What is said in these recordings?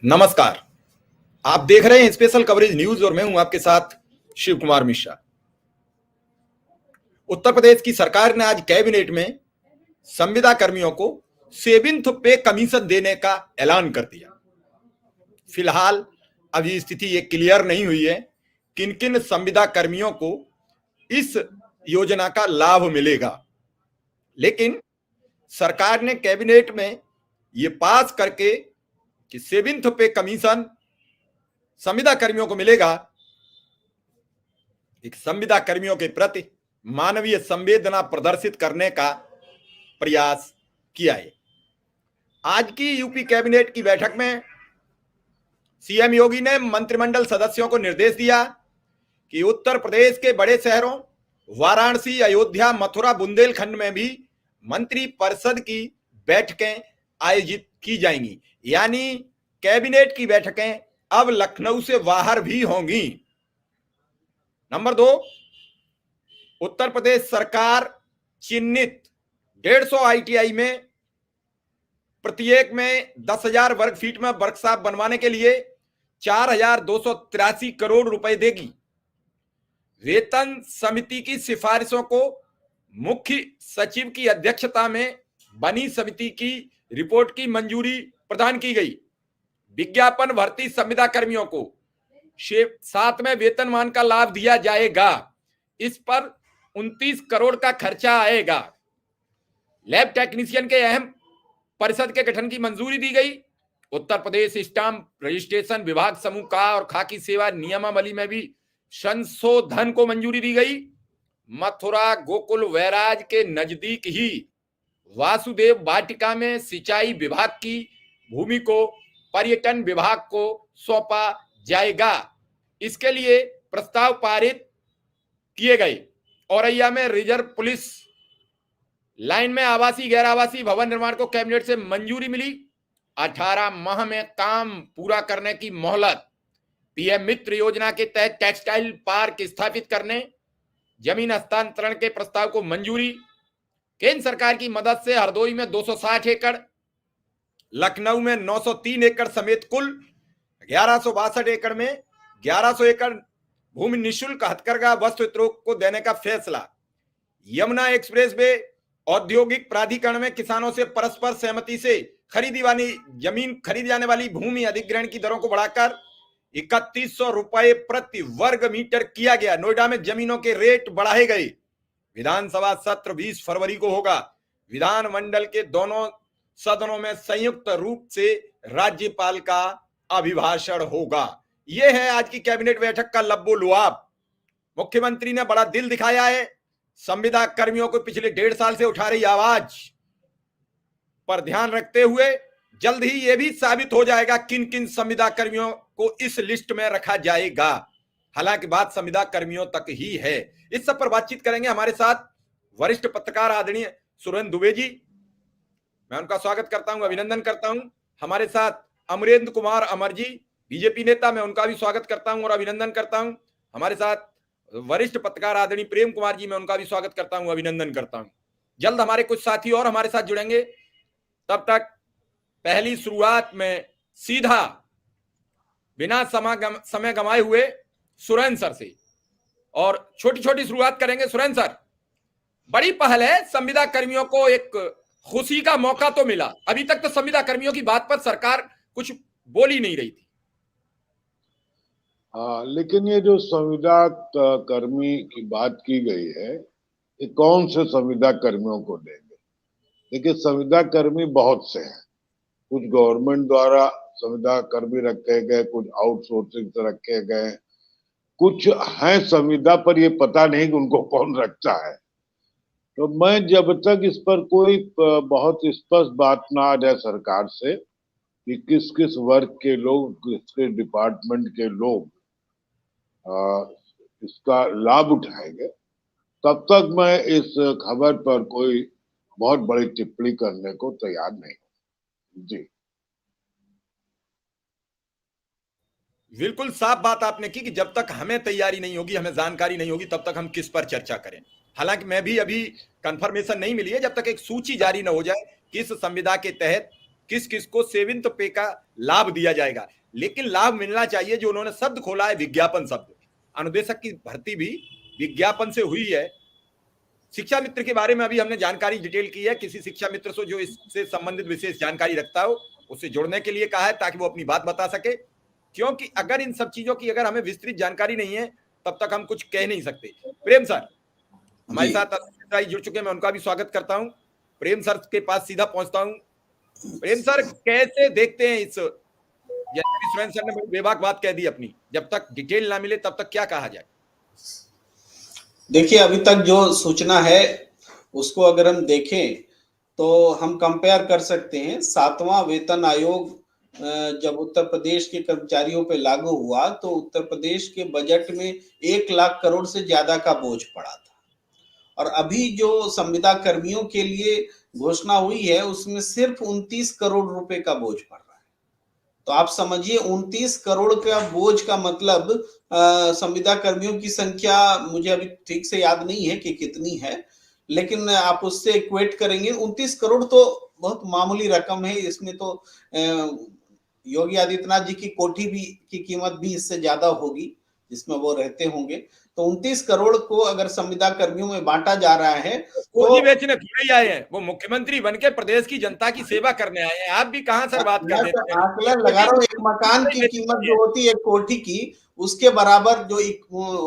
नमस्कार। आप देख रहे हैं स्पेशल कवरेज न्यूज और मैं हूं आपके साथ शिव कुमार मिश्रा। उत्तर प्रदेश की सरकार ने आज कैबिनेट में संविदा कर्मियों को 7th पे कमीशन देने का ऐलान कर दिया। फिलहाल अभी स्थिति ये क्लियर नहीं हुई है किन किन संविदा कर्मियों को इस योजना का लाभ मिलेगा, लेकिन सरकार ने कैबिनेट में ये पास करके कि 7th पे कमीशन संविदा कर्मियों को मिलेगा, एक संविदा कर्मियों के प्रति मानवीय संवेदना प्रदर्शित करने का प्रयास किया है। आज की यूपी कैबिनेट की बैठक में सीएम योगी ने मंत्रिमंडल सदस्यों को निर्देश दिया कि उत्तर प्रदेश के बड़े शहरों वाराणसी, अयोध्या, मथुरा, बुंदेलखंड में भी मंत्री परिषद की बैठकें आयोजित की जाएंगी। यानी कैबिनेट की बैठकें अब लखनऊ से बाहर भी होंगी। नंबर 2, उत्तर प्रदेश सरकार चिन्हित 150 आईटीआई में प्रत्येक में 10,000 वर्ग फीट में वर्कशॉप बनवाने के लिए 4,283 करोड़ रुपए देगी। वेतन समिति की सिफारिशों को मुख्य सचिव की अध्यक्षता में बनी समिति की रिपोर्ट की मंजूरी प्रदान की गई। विज्ञापन भर्ती संविदा कर्मियों को 7वें वेतनमान का लाभ दिया जाएगा। इस पर 29 करोड़ का खर्चा आएगा। लैब टेक्नीशियन के अहम परिषद के गठन की मंजूरी दी गई। उत्तर प्रदेश स्टाम्प रजिस्ट्रेशन विभाग समूह का और खाकी सेवा नियमावली में भी संशोधन को मंजूरी दी गई। मथुरा गोकुल बैराज के नजदीक ही वासुदेव वाटिका में सिंचाई विभाग की भूमि को पर्यटन विभाग को सौंपा जाएगा। इसके लिए प्रस्ताव पारित किए गए। औरैया में रिजर्व पुलिस लाइन में आवासीय गैर आवासीय भवन निर्माण को कैबिनेट से मंजूरी मिली। 18 माह में काम पूरा करने की मोहलत। पीएम मित्र योजना के तहत टेक्सटाइल पार्क स्थापित करने जमीन हस्तांतरण के प्रस्ताव को मंजूरी। केंद्र सरकार की मदद से हरदोई में 260 एकड़, लखनऊ में 903 एकड़ समेत कुल 1162 एकड़ में 1100 एकड़ भूमि निःशुल्क हथकरघा वस्त्र उद्योग को देने का फैसला। यमुना एक्सप्रेस वे औद्योगिक प्राधिकरण में किसानों से परस्पर सहमति से खरीदी जाने वाली भूमि अधिग्रहण की दरों को बढ़ाकर 3100 रुपए प्रति वर्ग मीटर किया गया। नोएडा में जमीनों के रेट बढ़ाए गए। विधानसभा सत्र 20 फरवरी को होगा। विधानमंडल के दोनों सदनों में संयुक्त रूप से राज्यपाल का अभिभाषण होगा। यह है आज की कैबिनेट बैठक का लब्बो लुआब। मुख्यमंत्री ने बड़ा दिल दिखाया है। संविदा कर्मियों को पिछले 1.5 साल से उठा रही आवाज पर ध्यान रखते हुए जल्द ही यह भी साबित हो जाएगा किन किन संविदा कर्मियों को इस लिस्ट में रखा जाएगा। हालांकि बात संविदा कर्मियों तक ही है। इस सब पर बातचीत करेंगे हमारे साथ वरिष्ठ पत्रकार आदरणीय सुरेंद्र दुबे जी। मैं उनका स्वागत करता हूं, अभिनंदन करता हूं। हमारे साथ अमरेंद्र कुमार अमर जी, बीजेपी नेता, मैं उनका भी स्वागत करता हूं और अभिनंदन करता हूं। हमारे साथ वरिष्ठ पत्रकार आदरणीय प्रेम कुमार जी, मैं उनका भी स्वागत करता हूं, अभिनंदन करता हूं। जल्द हमारे कुछ साथी और हमारे साथ जुड़ेंगे। तब तक पहली शुरुआत में सीधा बिना समय गंवाए हुए सुरेंद्र सर से और छोटी छोटी शुरुआत करेंगे। सुरेंद्र सर, बड़ी पहल है। संविदा कर्मियों को एक खुशी का मौका तो मिला। अभी तक तो संविदा कर्मियों की बात पर सरकार कुछ बोल ही नहीं रही थी। लेकिन ये जो संविदा कर्मी की बात की गई है, ये कौन से संविदा कर्मियों को देंगे? देखिए, संविदा कर्मी बहुत से हैं। कुछ गवर्नमेंट द्वारा संविदा कर्मी रखे गए, कुछ आउटसोर्सिंग से रखे गए, कुछ हैं संविदा पर ये पता नहीं कि उनको कौन रखता है। तो मैं जब तक इस पर कोई बहुत स्पष्ट बात ना आ जाए सरकार से कि किस किस वर्ग के लोग, किस डिपार्टमेंट के लोग इसका लाभ उठाएंगे, तब तक मैं इस खबर पर कोई बहुत बड़ी टिप्पणी करने को तैयार नहीं हूं। जी, बिल्कुल साफ बात आपने की कि जब तक हमें तैयारी नहीं होगी, हमें जानकारी नहीं होगी, तब तक हम किस पर चर्चा करें। हालांकि मैं भी अभी कंफर्मेशन नहीं मिली है, जब तक एक सूची जारी न हो जाए किस संविदा के तहत किस किस को सेवंथ पे का लाभ दिया जाएगा, लेकिन लाभ मिलना चाहिए। जो उन्होंने शब्द खोला है विज्ञापन शब्द, अनुदेशक की भर्ती भी विज्ञापन से हुई है। शिक्षा मित्र के बारे में अभी हमने जानकारी डिटेल की है, किसी शिक्षा मित्र से जो इससे संबंधित विशेष जानकारी रखता हो उससे जुड़ने के लिए कहा है, ताकि वो अपनी बात बता सके। क्योंकि अगर इन सब चीजों की अगर हमें विस्तृत जानकारी नहीं है तब तक हम कुछ कह नहीं सकते। प्रेम सर हमारे साथ जुड़ चुके हैं, मैं उनका भी स्वागत करता हूं। प्रेम सर के पास सीधा पहुंचता हूं। प्रेम सर कैसे देखते हैं इस, जैसे सुरेंद्र सर ने बड़ी बेबाक बात कह दी अपनी, जब तक डिटेल ना मिले तब तक क्या कहा जाए? देखिए, अभी तक जो सूचना है उसको अगर हम देखें तो हम कंपेयर कर सकते हैं। 7वां वेतन आयोग जब उत्तर प्रदेश के कर्मचारियों पे लागू हुआ तो उत्तर प्रदेश के बजट में 1 लाख करोड़ से ज्यादा का बोझ पड़ा था, और अभी जो संविदा कर्मियों के लिए घोषणा हुई है उसमें सिर्फ 29 करोड़ रुपए का बोझ पड़ रहा है। तो आप समझिए 29 करोड़ का बोझ का मतलब संविदा कर्मियों की संख्या मुझे अभी ठीक से याद नहीं है कि कितनी है, लेकिन आप उससे इक्वेट करेंगे 29 करोड़ तो बहुत मामूली रकम है। इसमें तो योगी आदित्यनाथ जी की कोठी भी की कीमत भी इससे ज्यादा होगी जिसमें वो रहते होंगे। तो 29 करोड़ को अगर संविदा कर्मियों में बांटा जा रहा है तो बेचने थोड़े ही आए हैं, वो मुख्यमंत्री बनके प्रदेश की जनता की सेवा करने आए हैं। आप भी कहां सर बात कर देते हैं? आकलन लगा रहा हूं, एक मकान की कीमत जो होती है एक कोठी की, उसके बराबर जो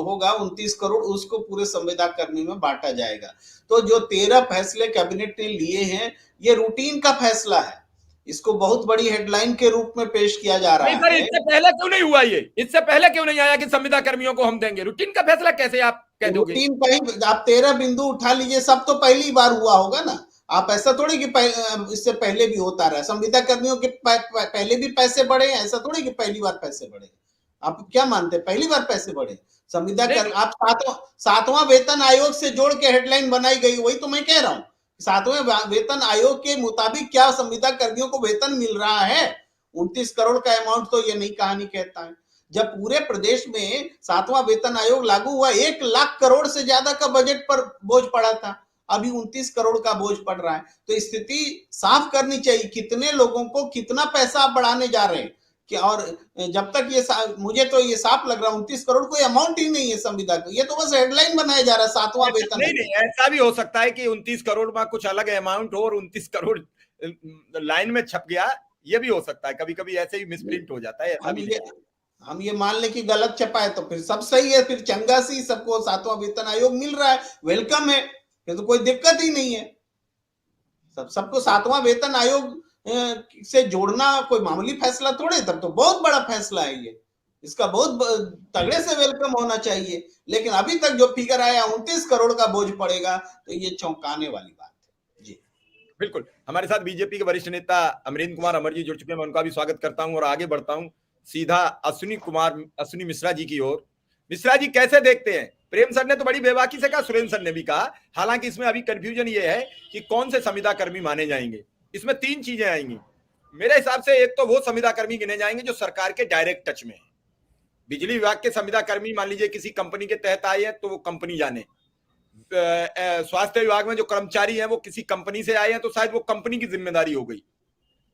होगा 29 करोड़ उसको पूरे संविदा कर्मी में बांटा जाएगा। तो जो 13 फैसले कैबिनेट ने लिए हैं ये रूटीन का फैसला है, इसको बहुत बड़ी हेडलाइन के रूप में पेश किया जा रहा है। इससे पहले क्यों नहीं हुआ ये? इससे पहले क्यों नहीं आया कि संविदा कर्मियों को हम देंगे? रूटीन का फैसला कैसे आप कह दोगे? रूटीन कहीं आप 13 बिंदु उठा लीजिए, सब तो पहली बार हुआ होगा ना। आप ऐसा थोड़ी कि इससे पहले भी होता रहा। संविदा कर्मियों के पहले भी पैसे बढ़े, ऐसा थोड़ी कि पहली बार पैसे बढ़े। आप क्या मानते हैं पहली बार पैसे बढ़े? संविदा कर्मी आप 7वां वेतन आयोग से जोड़ के हेडलाइन बनाई गई, वही तो मैं कह रहा हूँ। 7वें वेतन आयोग के मुताबिक क्या संविदा कर्मियों को वेतन मिल रहा है? 29 करोड़ का अमाउंट तो ये नई कहानी कहता है। जब पूरे प्रदेश में 7वां वेतन आयोग लागू हुआ 1 लाख करोड़ से ज्यादा का बजट पर बोझ पड़ा था, अभी 29 करोड़ का बोझ पड़ रहा है। तो स्थिति साफ करनी चाहिए, कितने लोगों को कितना पैसा आप बढ़ाने जा रहे हैं कि, और जब तक ये मुझे तो ये साफ लग रहा है 29 करोड़ कोई अमाउंट ही नहीं है संविदा को, ये तो बस हेडलाइन बनाया जा रहा है 7वां वेतन। नहीं, ऐसा भी हो सकता है कि 29 करोड़ में कुछ अलग अमाउंट हो और 29 करोड़ लाइन में छप गया, ये भी हो सकता है। कभी कभी ऐसे ही मिसप्रिंट हो जाता है। हम ये मान ले कि गलत छपा है तो फिर सब सही है, फिर चंगा सी सबको 7वां वेतन आयोग मिल रहा है, वेलकम है, फिर तो कोई दिक्कत ही नहीं है। सबको 7वां वेतन आयोग से जोड़ना कोई मामूली फैसला थोड़े, तब तो बहुत बड़ा फैसला है ये, इसका बहुत तगड़े से वेलकम होना चाहिए। लेकिन अभी तक जो फिगर आया 29 करोड़ का बोझ पड़ेगा तो ये चौंकाने वाली बात है। जी बिल्कुल। हमारे साथ बीजेपी के वरिष्ठ नेता अमरेंद्र कुमार अमर जी जुड़ चुके हैं, मैं उनका भी स्वागत करता हूं और आगे बढ़ता हूं सीधा अश्विनी मिश्रा जी की ओर। मिश्रा जी कैसे देखते हैं? प्रेम सर ने तो बड़ी बेबाकी से कहा, सुरेंद्र सर ने भी कहा, हालांकि इसमें अभी कंफ्यूजन ये है कि कौन से संविदा कर्मी माने जाएंगे। इसमें 3 चीजें आएंगी मेरे हिसाब से। एक तो वो संविदा कर्मी गिने जाएंगे जो सरकार के डायरेक्ट टच में है। बिजली विभाग के संविदा कर्मी मान लीजिए किसी कंपनी के तहत आए हैं तो वो कंपनी जाने, स्वास्थ्य विभाग में जो कर्मचारी हैं वो किसी कंपनी से आए हैं तो शायद वो कंपनी की जिम्मेदारी हो गई।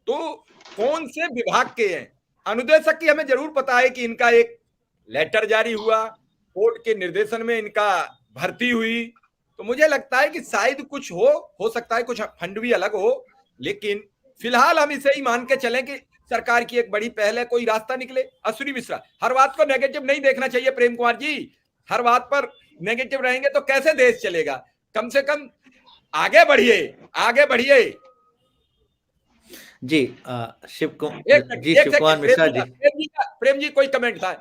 तो कौन से विभाग के हैं? अनुदेशक की हमें जरूर पता है कि इनका एक लेटर जारी हुआ, कोर्ट के निर्देशन में इनका भर्ती हुई, तो मुझे लगता है कि शायद कुछ हो सकता है कुछ फंड भी अलग हो, लेकिन फिलहाल हम इसे ही मान के चलें कि सरकार की एक बड़ी पहल है, कोई रास्ता निकले। अश्विनी मिश्रा, हर बात को नेगेटिव नहीं देखना चाहिए प्रेम कुमार जी, हर बात पर नेगेटिव रहेंगे तो कैसे देश चलेगा? कम से कम आगे बढ़िए, आगे बढ़िए। जी शिव कुमार मिश्रा जी, प्रेम जी कोई कमेंट था?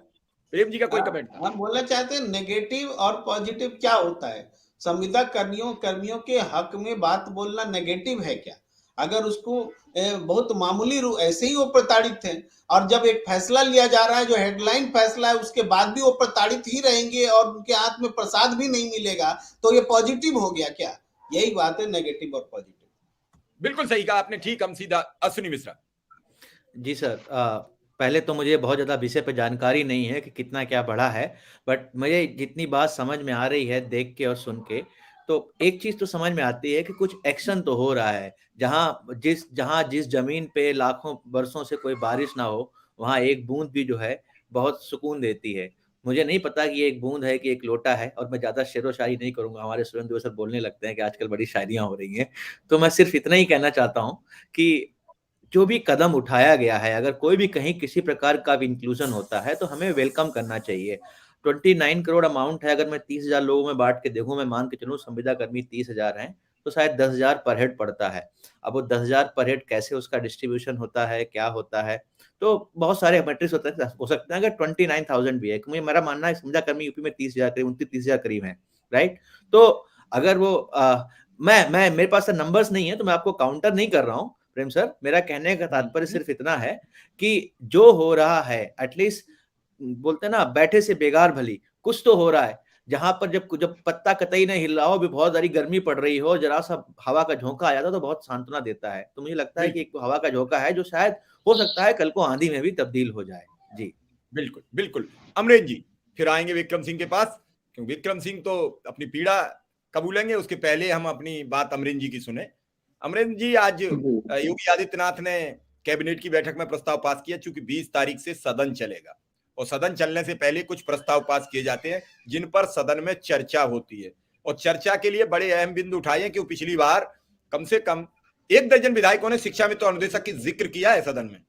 प्रेम जी का कोई कमेंट था? हम बोलना चाहते हैं नेगेटिव और पॉजिटिव क्या होता है? संविदा कर्मियों के हक में बात बोलना नेगेटिव है क्या? अगर उसको बहुत मामूली ऐसे ही वो प्रताड़ित हैं, और जब एक फैसला लिया जा रहा है जो हेडलाइन फैसला है उसके बाद भी वो प्रताड़ित ही रहेंगे और उनके हाथ में प्रसाद भी नहीं मिलेगा, तो ये पॉजिटिव हो गया क्या? यही बात है नेगेटिव और पॉजिटिव। बिल्कुल सही कहा आपने, ठीक। हम सीधा अश्विनी मिश्रा जी सर, पहले तो मुझे बहुत ज़्यादा विषय पर जानकारी नहीं है कि कितना क्या बढ़ा है, बट मुझे जितनी बात समझ में आ रही है देख के और सुन के, तो एक चीज तो समझ में आती है कि कुछ एक्शन तो हो रहा है। जहां जिस जमीन पे लाखों वर्षों से कोई बारिश ना हो, वहां एक बूंद भी जो है बहुत सुकून देती है। मुझे नहीं पता कि ये एक बूंद है कि एक लोटा है, और मैं ज्यादा शेरो शायरी नहीं करूंगा, हमारे सुरेंद्र सर बोलने लगते हैं कि आजकल बड़ी शायरियां हो रही हैं। तो मैं सिर्फ इतना ही कहना चाहता हूं कि जो भी कदम उठाया गया है, अगर कोई भी कहीं किसी प्रकार का इंक्लूजन होता है तो हमें वेलकम करना चाहिए। 29 करोड़ अमाउंट है, अगर मैं 30,000 लोगों में बांट के देखूं, मैं मान के चलूं संविदा कर्मी 30,000 हैं, तो शायद 10,000 पर हेड पड़ता है। अब वो 10,000 पर हेड कैसे उसका डिस्ट्रीब्यूशन होता है, क्या होता है, तो बहुत सारे मैट्रिक्स होते हैं। हो सकता है अगर 29,000 भी है, क्योंकि मेरा मानना है संविदा कर्मी यूपी में 30,000 करीब 29-30,000 करीब है, राइट। तो अगर वो मैं मेरे पास नंबर्स नहीं है तो मैं आपको काउंटर नहीं कर रहा हूँ प्रेम सर। मेरा कहने का तात्पर्य सिर्फ इतना है कि जो हो रहा है, एटलीस्ट बोलते हैं ना, बैठे से बेगार भली, कुछ तो हो रहा है। जहां पर जब पत्ता कतई नहीं हिल रहा हो, भी बहुत सारी गर्मी पड़ रही हो, जरा सा हवा का झोंका आ जाता है तो बहुत सांत्वना देता है। तो मुझे लगता है कि एक हवा का झोंका है जो शायद हो सकता है कल को आंधी में भी तब्दील हो जाए। जी बिल्कुल बिल्कुल। अमरेश जी, फिर आएंगे विक्रम सिंह के पास, क्योंकि विक्रम सिंह तो अपनी पीड़ा कबूलेंगे, उसके पहले हम अपनी बात अमरेश जी की सुने। अमरेश जी, आज योगी आदित्यनाथ ने कैबिनेट की बैठक में प्रस्ताव पास किया, चूंकि 20 तारीख से सदन चलेगा, और सदन चलने से पहले कुछ प्रस्ताव पास किए जाते हैं जिन पर सदन में चर्चा होती है, और चर्चा के लिए बड़े अहम बिंदु उठाए हैं कि पिछली बार कम से कम 1 दर्जन विधायकों ने शिक्षा में तो अनुदेशक की जिक्र किया है सदन में।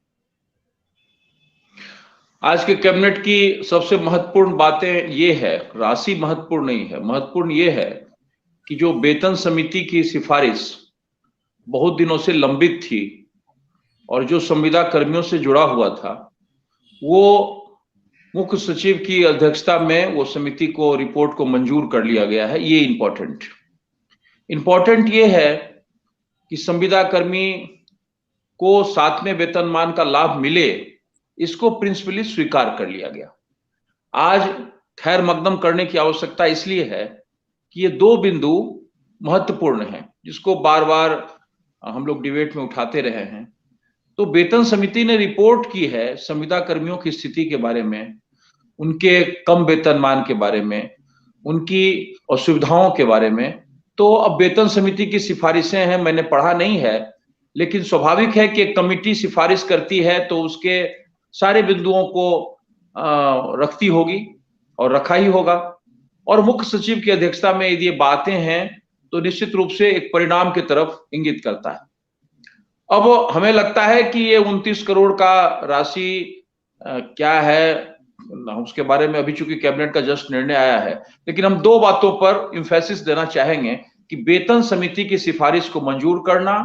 आज के कैबिनेट की सबसे महत्वपूर्ण बातें ये है, राशि महत्वपूर्ण नहीं है, महत्वपूर्ण ये है कि जो वेतन समिति की सिफारिश बहुत दिनों से लंबित थी और जो संविदा कर्मियों से जुड़ा हुआ था, वो मुख्य सचिव की अध्यक्षता में वो समिति को रिपोर्ट को मंजूर कर लिया गया है। ये इंपॉर्टेंट ये है कि संविदा कर्मी को 7वें वेतनमान का लाभ मिले, इसको प्रिंसिपली स्वीकार कर लिया गया। आज खैर मकदम करने की आवश्यकता इसलिए है कि ये 2 बिंदु महत्वपूर्ण हैं जिसको बार बार हम लोग डिबेट में उठाते रहे हैं। तो वेतन समिति ने रिपोर्ट की है संविदा कर्मियों की स्थिति के बारे में, उनके कम वेतनमान के बारे में, उनकी असुविधाओं के बारे में। तो अब वेतन समिति की सिफारिशें हैं, मैंने पढ़ा नहीं है, लेकिन स्वाभाविक है कि एक कमिटी सिफारिश करती है तो उसके सारे बिंदुओं को रखती होगी और रखा ही होगा, और मुख्य सचिव की अध्यक्षता में यदि ये बातें हैं तो निश्चित रूप से एक परिणाम की तरफ इंगित करता है। अब हमें लगता है कि ये 29 करोड़ का राशि क्या है, उसके बारे में अभी चूंकि कैबिनेट का जस्ट निर्णय आया है, लेकिन हम 2 बातों पर इंफेसिस देना चाहेंगे कि वेतन समिति की सिफारिश को मंजूर करना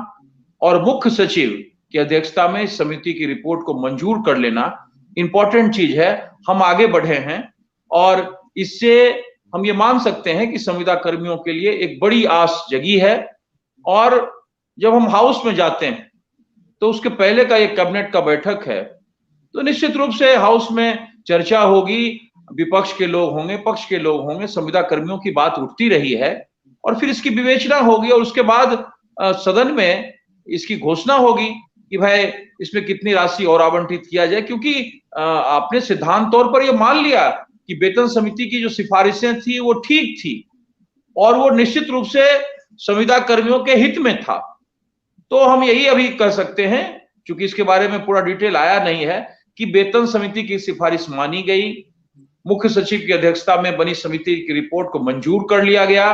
और मुख्य सचिव की अध्यक्षता में इस समिति की रिपोर्ट को मंजूर कर लेना इंपॉर्टेंट चीज है। हम आगे बढ़े हैं और इससे हम ये मान सकते हैं कि संविदा कर्मियों के लिए एक बड़ी आस जगी है। और जब हम हाउस में जाते हैं तो उसके पहले का एक कैबिनेट का बैठक है, तो निश्चित रूप से हाउस में चर्चा होगी, विपक्ष के लोग होंगे, पक्ष के लोग होंगे, संविदा कर्मियों की बात उठती रही है और फिर इसकी विवेचना होगी और उसके बाद सदन में इसकी घोषणा होगी कि भाई इसमें कितनी राशि और आवंटित किया जाए, क्योंकि आपने सिद्धांत तौर पर यह मान लिया कि वेतन समिति की जो सिफारिशें थी वो ठीक थी और वो निश्चित रूप से संविदा कर्मियों के हित में था। तो हम यही अभी कह सकते हैं, क्योंकि इसके बारे में पूरा डिटेल आया नहीं है, कि वेतन समिति की सिफारिश मानी गई, मुख्य सचिव की अध्यक्षता में बनी समिति की रिपोर्ट को मंजूर कर लिया गया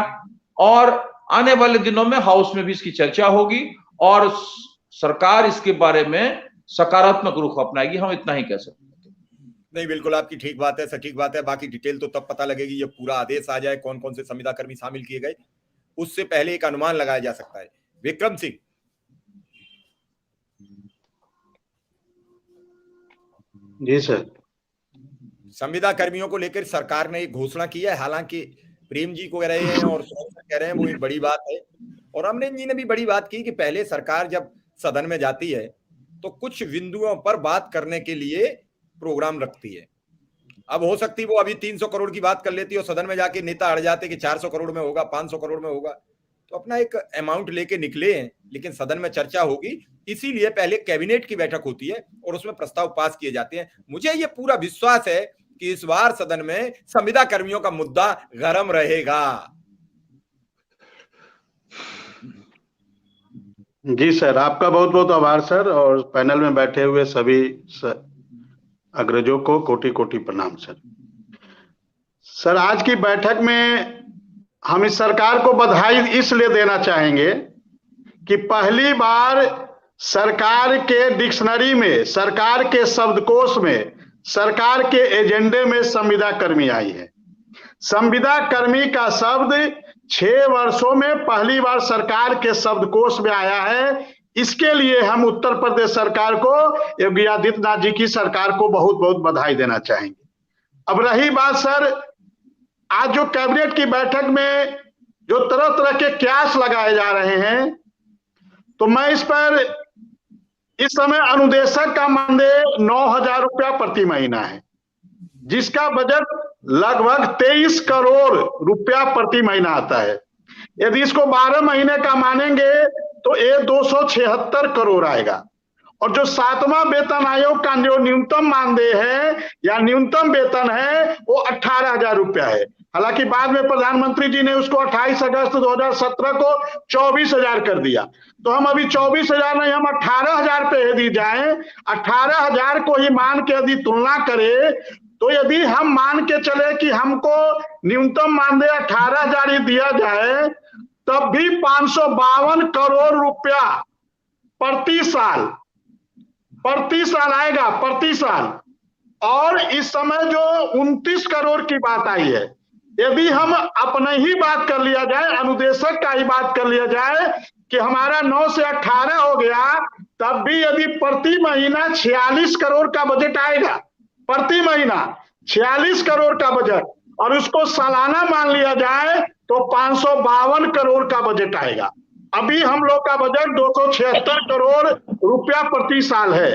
और आने वाले दिनों में हाउस में भी इसकी चर्चा होगी और सरकार इसके बारे में सकारात्मक रुख अपनाएगी। हम इतना ही कह सकते हैं। नहीं, बिल्कुल आपकी ठीक बात है, सटीक बात है। बाकी डिटेल तो तब पता लगेगी जब पूरा आदेश आ जाए, कौन कौन से संविदा कर्मी शामिल किए गए, उससे पहले एक अनुमान लगाया जा सकता है। विक्रम सिंह जी सर, संविदा कर्मियों को लेकर सरकार ने एक घोषणा की है, हालांकि प्रेम जी को कह रहे हैं और कह रहे हैं वो एक बड़ी बात है, और अमरेश जी ने भी बड़ी बात की कि पहले सरकार जब सदन में जाती है तो कुछ बिंदुओं पर बात करने के लिए प्रोग्राम रखती है। अब हो सकती वो अभी 300 करोड़ की बात कर लेती और सदन में जाके नेता अड़ जाते कि 400 करोड़ में होगा, 500 करोड़ में होगा, तो अपना एक अमाउंट लेके निकले हैं, लेकिन सदन में चर्चा होगी, इसीलिए पहले कैबिनेट की बैठक होती है और उसमें प्रस्ताव पास किए जाते हैं। मुझे ये पूरा विश्वास है कि इस बार सदन में संविदा कर्मियों का मुद्दा गर्म रहेगा। जी सर, आपका बहुत बहुत आभार सर, और पैनल में बैठे हुए सभी अग्रजों को कोटि कोटि प्रणाम सर। सर, आज की बैठक में हम इस सरकार को बधाई इसलिए देना चाहेंगे कि पहली बार सरकार के डिक्शनरी में, सरकार के शब्दकोश में, सरकार के एजेंडे में संविदा कर्मी आई है। संविदा कर्मी का शब्द 6 वर्षों में पहली बार सरकार के शब्दकोश में आया है। इसके लिए हम उत्तर प्रदेश सरकार को, योगी आदित्यनाथ जी की सरकार को बहुत बहुत बधाई देना चाहेंगे। अब रही बात सर, आज जो कैबिनेट की बैठक में जो तरह तरह के क्यास लगाए जा रहे हैं, तो मैं इस पर, इस समय अनुदेशक का मानदेय 9,000 रुपया प्रति महीना है, जिसका बजट लगभग 23 करोड़ रुपया प्रति महीना आता है। यदि इसको 12 महीने का मानेंगे तो ये 276 करोड़ आएगा। और जो 7वां वेतन आयोग का जो न्यूनतम मानदेय है या न्यूनतम वेतन है वो 18,000 रुपया है। हालांकि बाद में प्रधानमंत्री जी ने उसको 28 अगस्त 2017 को 24,000 कर दिया। तो हम अभी 24,000 नहीं, हम 18,000 पे यदि जाए, 18,000 को ही मान के यदि तुलना करें, तो यदि हम मान के चले कि हमको न्यूनतम मानदेय 18,000 ही दिया जाए, तब भी 552 करोड़ रुपया प्रति साल आएगा, प्रति साल। और इस समय जो 29 करोड़ की बात आई है, यदि हम अपने ही बात कर लिया जाए, अनुदेशक का ही बात कर लिया जाए कि हमारा 9 से 18 हो गया, तब भी यदि प्रति महीना 46 करोड़ का बजट आएगा, प्रति महीना 46 करोड़ का बजट, और उसको सालाना मान लिया जाए तो 552 करोड़ का बजट आएगा। अभी हम लोग का बजट 276 करोड़ रुपया प्रति साल है।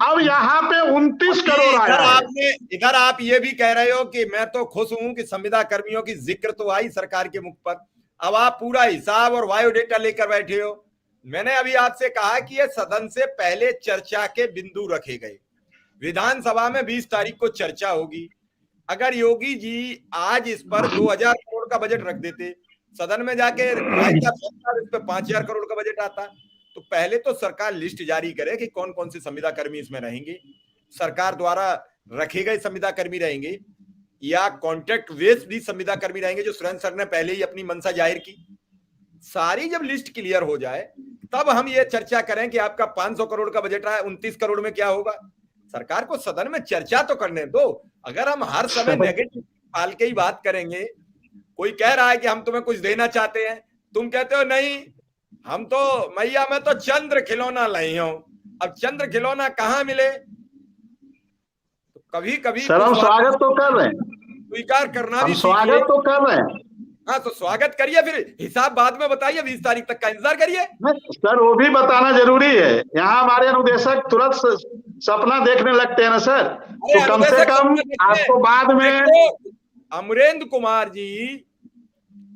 अब यहाँ पे 29 करोड़ आया है। इधर आप ये भी कह रहे हो कि मैं तो खुश हूं कि संविदा कर्मियों की जिक्र तो आई सरकार के मुख पर, अब आप पूरा हिसाब और बायोडेटा लेकर बैठे हो। मैंने अभी आपसे कहा कि ये सदन से पहले चर्चा के बिंदु रखे गए। विधानसभा में 20 तारीख को चर्चा होगी। अगर योगी जी आज इस पर 2,000 करोड़ का बजट रख देते, सदन में जाके इस पे 5,000 करोड़ का बजट आता, तो पहले तो सरकार लिस्ट जारी करे कि कौन कौन से संविदा कर्मी इसमें रहेंगे, सरकार द्वारा रखे गए संविदा कर्मी रहेंगे या कॉन्ट्रैक्ट बेस्ड भी संविदा कर्मी रहेंगे, जो सुरेंद्र सर ने पहले ही अपनी मंशा जाहिर की। सारी जब लिस्ट क्लियर हो जाए तब हम ये चर्चा करें कि आपका 500 करोड़ का बजट आया, 29 करोड़ में क्या होगा। सरकार को सदन में चर्चा तो करने दो। अगर हम हर समय नेगेटिव पाल के ही बात करेंगे, कोई कह रहा है कि हम तुम्हें कुछ देना चाहते हैं, तुम कहते हो नहीं, हम तो मैया में तो चंद्र खिलौना लाई हूं। अब चंद्र खिलौना कहां मिले? तो कभी कभी सर हम स्वागत तो कर रहे हैं, स्वीकार करना भी स्वागत तो कर रहे हैं। हाँ तो स्वागत करिए, फिर हिसाब बाद में बताइए, 20 तारीख तक का इंतजार करिए। सर वो भी बताना जरूरी है, यहाँ हमारे अनुदेशक तुरंत सपना देखने लगते हैं ना सर, तो कम से कम आपको बाद में। अमरेंद्र कुमार जी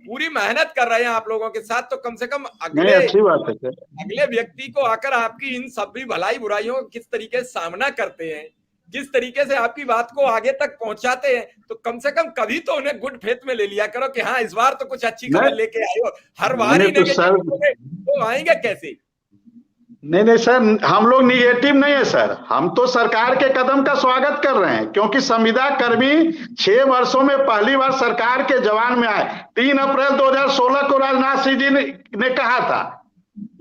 पूरी मेहनत कर रहे हैं आप लोगों के साथ, तो कम से कम अगले अच्छी बात है सर, अगले व्यक्ति को आकर आपकी इन सभी भलाई बुराइयों का किस तरीके से सामना करते हैं, किस तरीके से आपकी बात को आगे तक पहुंचाते हैं, तो कम से कम कभी तो उन्हें गुड फेथ में ले लिया करो कि हाँ इस बार तो कुछ अच्छी खबर लेके आए हो। हर बार ही तो आएंगे कैसे? नहीं सर, हम लोग निगेटिव नहीं है सर, हम तो सरकार के कदम का स्वागत कर रहे हैं, क्योंकि संविदा कर्मी 6 वर्षों में पहली बार सरकार के जवान में आए। 3 अप्रैल 2016 को राजनाथ सिंह जी ने कहा था,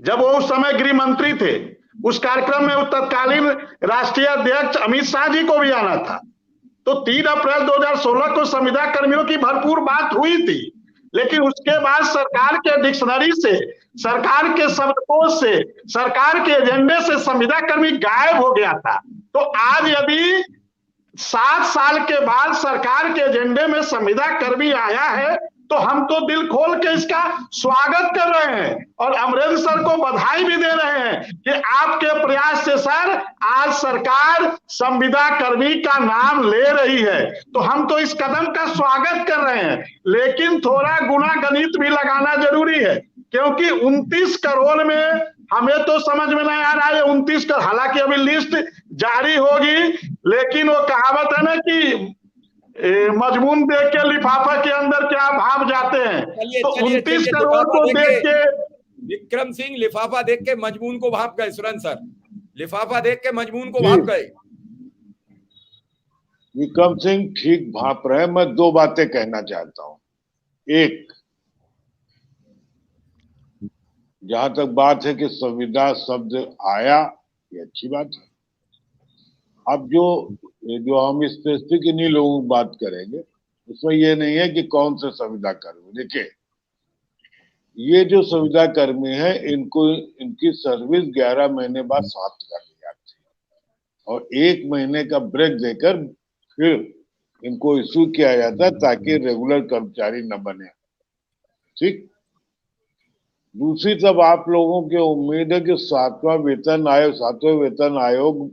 जब वो उस समय गृह मंत्री थे, उस कार्यक्रम में तत्कालीन राष्ट्रीय अध्यक्ष अमित शाह जी को भी आना था। तो 3 अप्रैल 2016 को संविदा कर्मियों की भरपूर बात हुई थी, लेकिन उसके बाद सरकार के डिक्शनरी से, सरकार के शब्दकोश से, सरकार के एजेंडे से संविदा कर्मी गायब हो गया था। तो आज यदि 7 साल के बाद सरकार के एजेंडे में संविदा कर्मी आया है, तो हम तो दिल खोल के इसका स्वागत कर रहे हैं और अमरेंद्र सर को बधाई भी दे रहे हैं कि आपके प्रयास से सर आज सरकार संविदा कर्मी का नाम ले रही है। तो हम तो इस कदम का स्वागत कर रहे हैं, लेकिन थोड़ा गुणा गणित भी लगाना जरूरी है, क्योंकि 29 करोड़ में हमें तो समझ में नहीं आ रहा है 29 करोड़। हालांकि अभी लिस्ट जारी होगी, लेकिन वो कहावत है ना कि मजमून देख के लिफाफा के अंदर क्या भाव जाते हैं। चलिए तो चलिए 29 चलिए, करोड़ लिफाफा को देख देख के के विक्रम सिंह लिफाफा देख के मजमून को भाप गए। सुरेंद्र सर, लिफाफा देख के मजमून को जी। भाप गए। विक्रम सिंह ठीक भाप रहे। मैं दो बातें कहना चाहता हूं। एक, जहां तक बात है कि संविदा शब्द आया, ये अच्छी बात है। अब जो हम स्पेसिफिक इन्हीं लोगों की बात करेंगे, उसमें ये नहीं है कि कौन से संविदा कर्मी। देखिए, ये जो संविदा कर्मी है, इनको इनकी सर्विस 11 महीने बाद समाप्त कर दी जाती है और 1 महीने का ब्रेक देकर फिर इनको इश्यू किया जाता है ताकि रेगुलर कर्मचारी न बने। ठीक। दूसरी तरफ आप लोगों की उम्मीद है कि 7वां वेतन आयोग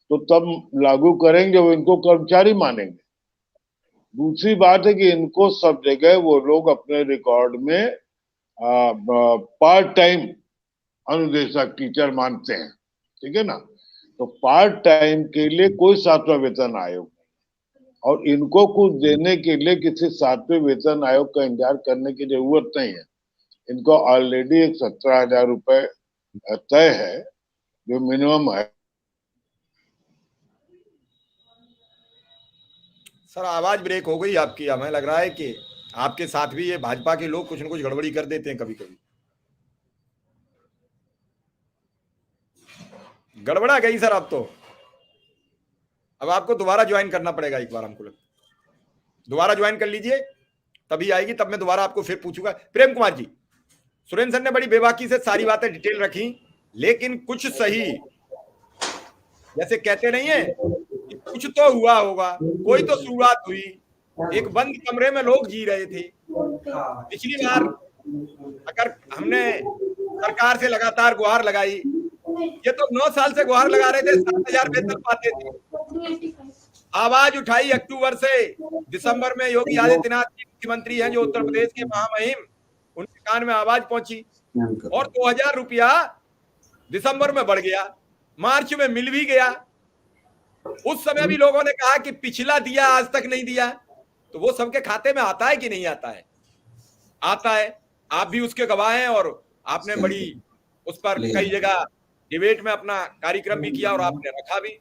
तो तब लागू करेंगे वो इनको कर्मचारी मानेंगे। दूसरी बात है कि इनको सब जगह वो लोग अपने रिकॉर्ड में पार्ट टाइम अनुदेशक टीचर मानते हैं। ठीक है ना। तो पार्ट टाइम के लिए कोई 7वां वेतन आयोग नहीं, और इनको कुछ देने के लिए किसी 7वें वेतन आयोग का इंतजार करने की जरूरत नहीं है। इनको ऑलरेडी एक 17,000 रुपए तय है जो मिनिमम है। सर आवाज ब्रेक हो गई आपकी। हमें लग रहा है कि आपके साथ भी ये भाजपा के लोग कुछ न कुछ गड़बड़ी कर देते हैं। कभी कभी गड़बड़ा गई सर। अब आपको दोबारा ज्वाइन करना पड़ेगा। एक बार हमको लगता है दोबारा ज्वाइन कर लीजिए, तभी आएगी। तब मैं दोबारा आपको फिर पूछूंगा। प्रेम कुमार जी, सुरेंद्र सर ने बड़ी बेबाकी से सारी बातें डिटेल रखी, लेकिन कुछ सही, जैसे कहते नहीं है कि कुछ तो हुआ होगा, कोई तो शुरुआत हुई। एक बंद कमरे में लोग जी रहे थे। पिछली बार अगर हमने सरकार से लगातार गुहार लगाई, ये तो 9 साल से गुहार लगा रहे थे, 7,000 वेतन पाते थे। आवाज उठाई अक्टूबर से, दिसंबर में योगी आदित्यनाथ जी मुख्यमंत्री हैं जो उत्तर प्रदेश के महामहिम, उनके कान में आवाज पहुंची और 2,000 रुपया दिसंबर में बढ़ गया, मार्च में मिल भी गया। उस समय भी लोगों ने कहा कि पिछला दिया आज तक नहीं दिया। तो वो सबके खाते में आता है कि नहीं आता है? आता है। आप भी उसके गवाह हैं और आपने बड़ी उस पर कई जगह डिबेट में अपना कार्यक्रम भी किया और आपने रखा भी।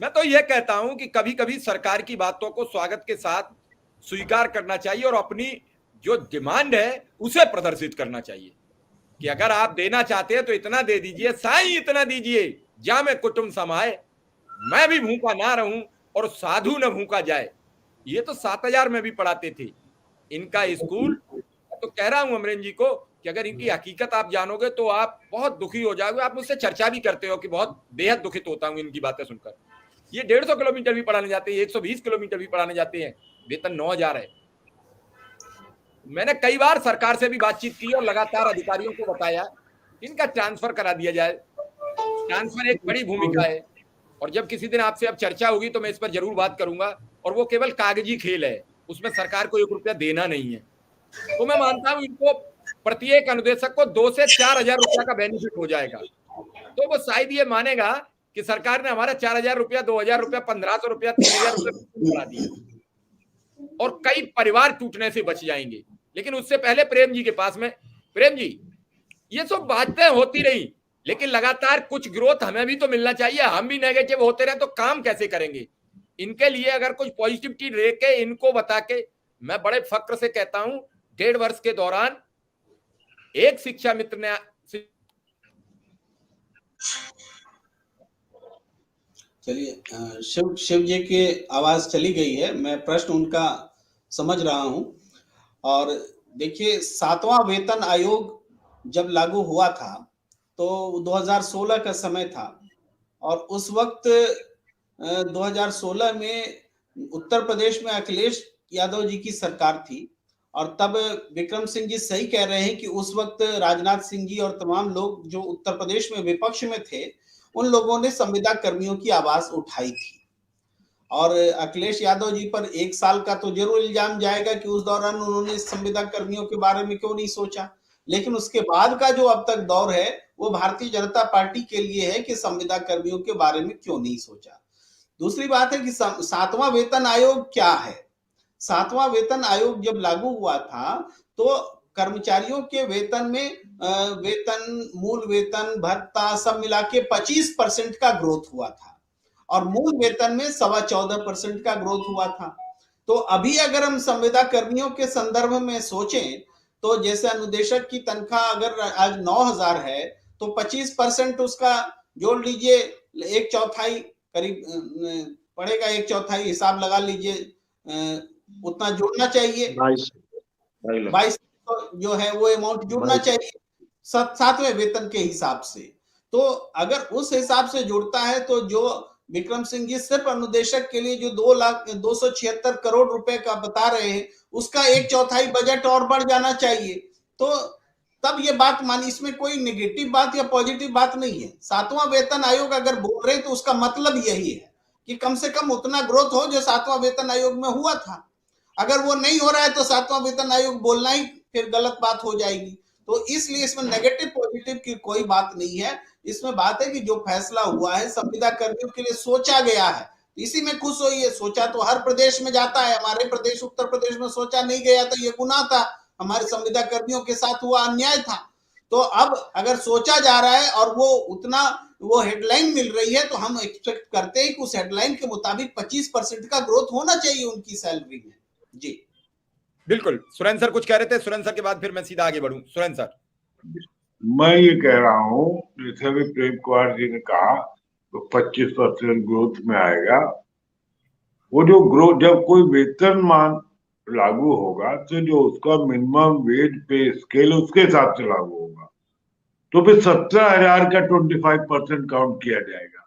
मैं तो यह कहता हूं कि कभी कभी सरकार की बातों को स्वागत के साथ स्वीकार करना चाहिए और अपनी जो डिमांड है उसे प्रदर्शित करना चाहिए कि अगर आप देना चाहते हैं तो इतना दे दीजिए, साईं इतना दीजिए, जामे कुटुंब समाए, मैं भी भूखा ना रहूं और साधु न भूखा जाए। ये तो 7,000 में भी पढ़ाते थे इनका स्कूल। तो कह रहा हूं अमरेंद्र जी को कि अगर इनकी हकीकत आप जानोगे तो आप बहुत दुखी हो जाओगे। आप मुझसे चर्चा भी करते हो कि बहुत बेहद दुखित होता हूं इनकी बातें सुनकर। ये 150 किलोमीटर भी पढ़ाने जाते हैं, 120 किलोमीटर भी पढ़ाने जाते हैं, वेतन 9,000 है। मैंने कई बार सरकार से भी बातचीत की और लगातार अधिकारियों को बताया इनका ट्रांसफर करा दिया जाए। ट्रांसफर एक बड़ी भूमिका है और जब किसी दिन आपसे अब चर्चा होगी तो मैं इस पर जरूर बात करूंगा। और वो केवल कागजी खेल है, उसमें सरकार को 1 रुपया देना नहीं है। तो मैं मानता हूं इनको प्रत्येक अनुदेशक को 2 से 4,000 रुपया का बेनिफिट हो जाएगा। तो वो शायद ये मानेगा कि सरकार ने हमारा 4,000 रुपया, 2,000 रुपया, 1,500 रुपया, 3,000 रुपया बढ़ा दिया और कई परिवार टूटने से बच जाएंगे। लेकिन उससे पहले प्रेम जी के पास में, प्रेम जी, ये सब बातें होती रही, लेकिन लगातार कुछ ग्रोथ हमें भी तो मिलना चाहिए। हम भी नेगेटिव होते रहे तो काम कैसे करेंगे? इनके लिए अगर कुछ पॉजिटिविटी लेके इनको बता के, मैं बड़े फक्र से कहता हूं 1.5 वर्ष के दौरान एक शिक्षा मित्र ने चलिए, शिव जी की आवाज चली गई है, मैं प्रश्न उनका समझ रहा हूं। और देखिए, 7वां वेतन आयोग जब लागू हुआ था तो 2016 का समय था और उस वक्त 2016 में उत्तर प्रदेश में अखिलेश यादव जी की सरकार थी और तब विक्रम सिंह जी सही कह रहे हैं कि उस वक्त राजनाथ सिंह जी और तमाम लोग जो उत्तर प्रदेश में विपक्ष में थे, उन लोगों ने संविदा कर्मियों की आवाज उठाई थी। और अखिलेश यादव जी पर 1 साल का तो जरूर इल्जाम जाएगा कि उस दौरान उन्होंने संविदा कर्मियों के बारे में क्यों नहीं सोचा। लेकिन उसके बाद का जो अब तक दौर है वो भारतीय जनता पार्टी के लिए है कि संविदा कर्मियों के बारे में क्यों नहीं सोचा। दूसरी बात है कि सातवां वेतन आयोग क्या है। सातवां वेतन आयोग जब लागू हुआ था तो कर्मचारियों के वेतन में वेतन, मूल वेतन, भत्ता सब मिला के 25% का ग्रोथ हुआ था और मूल वेतन में 14.25% का ग्रोथ हुआ था। तो अभी अगर हम संविदा कर्मियों के संदर्भ में सोचें तो जैसे अनुदेशक की तनख्वाह अगर आज 9,000 है तो 25% उसका जोड़ लीजिए, एक चौथाई करीब पड़ेगा, एक चौथाई हिसाब लगा लीजिए, उतना जुड़ना चाहिए, 22 जो है वो अमाउंट जुड़ना चाहिए सातवें वेतन के हिसाब से। तो अगर उस हिसाब से जुड़ता है तो जो विक्रम सिंह जी सिर्फ अनुदेशक के लिए जो 2,276 करोड़ रुपए का बता रहे हैं उसका एक चौथाई बजट और बढ़ जाना चाहिए। तो तब ये बात मानी, इसमें कोई नेगेटिव बात या पॉजिटिव बात नहीं है। सातवां वेतन आयोग अगर बोल रहे तो उसका मतलब यही है कि कम से कम उतना ग्रोथ हो जो सातवां वेतन आयोग में हुआ था। अगर वो नहीं हो रहा है तो सातवां वेतन आयोग बोलना ही फिर गलत बात हो जाएगी। तो इसलिए इसमें नेगेटिव पॉजिटिव की कोई बात नहीं है। इसमें बात है कि जो फैसला हुआ है संविदा कर्मियों के लिए सोचा गया है, इसी में खुश होइए। सोचा तो हर प्रदेश में जाता है, हमारे प्रदेश उत्तर प्रदेश में सोचा नहीं गया तो ये गुनाह था, हमारे संविदा कर्मियों के साथ हुआ अन्याय था। तो अब अगर सोचा जा रहा है और वो उतना वो हेडलाइन मिल रही है तो हम एक्सपेक्ट करते हैं कि उस हेडलाइन के मुताबिक 25% का ग्रोथ होना चाहिए उनकी सैलरी में। जी बिल्कुल। सुरेंद्र सर कुछ कह रहे थे, सुरेंद्र सर के बाद फिर मैं सीधा आगे बढ़ूं। सुरेंद्र सर। मैं ये कह रहा हूँ, जैसे अभी प्रेम कुमार जी ने कहा तो 25% ग्रोथ में आएगा। वो जो ग्रोथ, जब कोई वेतनमान लागू होगा तो जो उसका मिनिमम वेज पे स्केल उसके हिसाब से लागू होगा, तो फिर 17,000 का 25% काउंट किया जाएगा।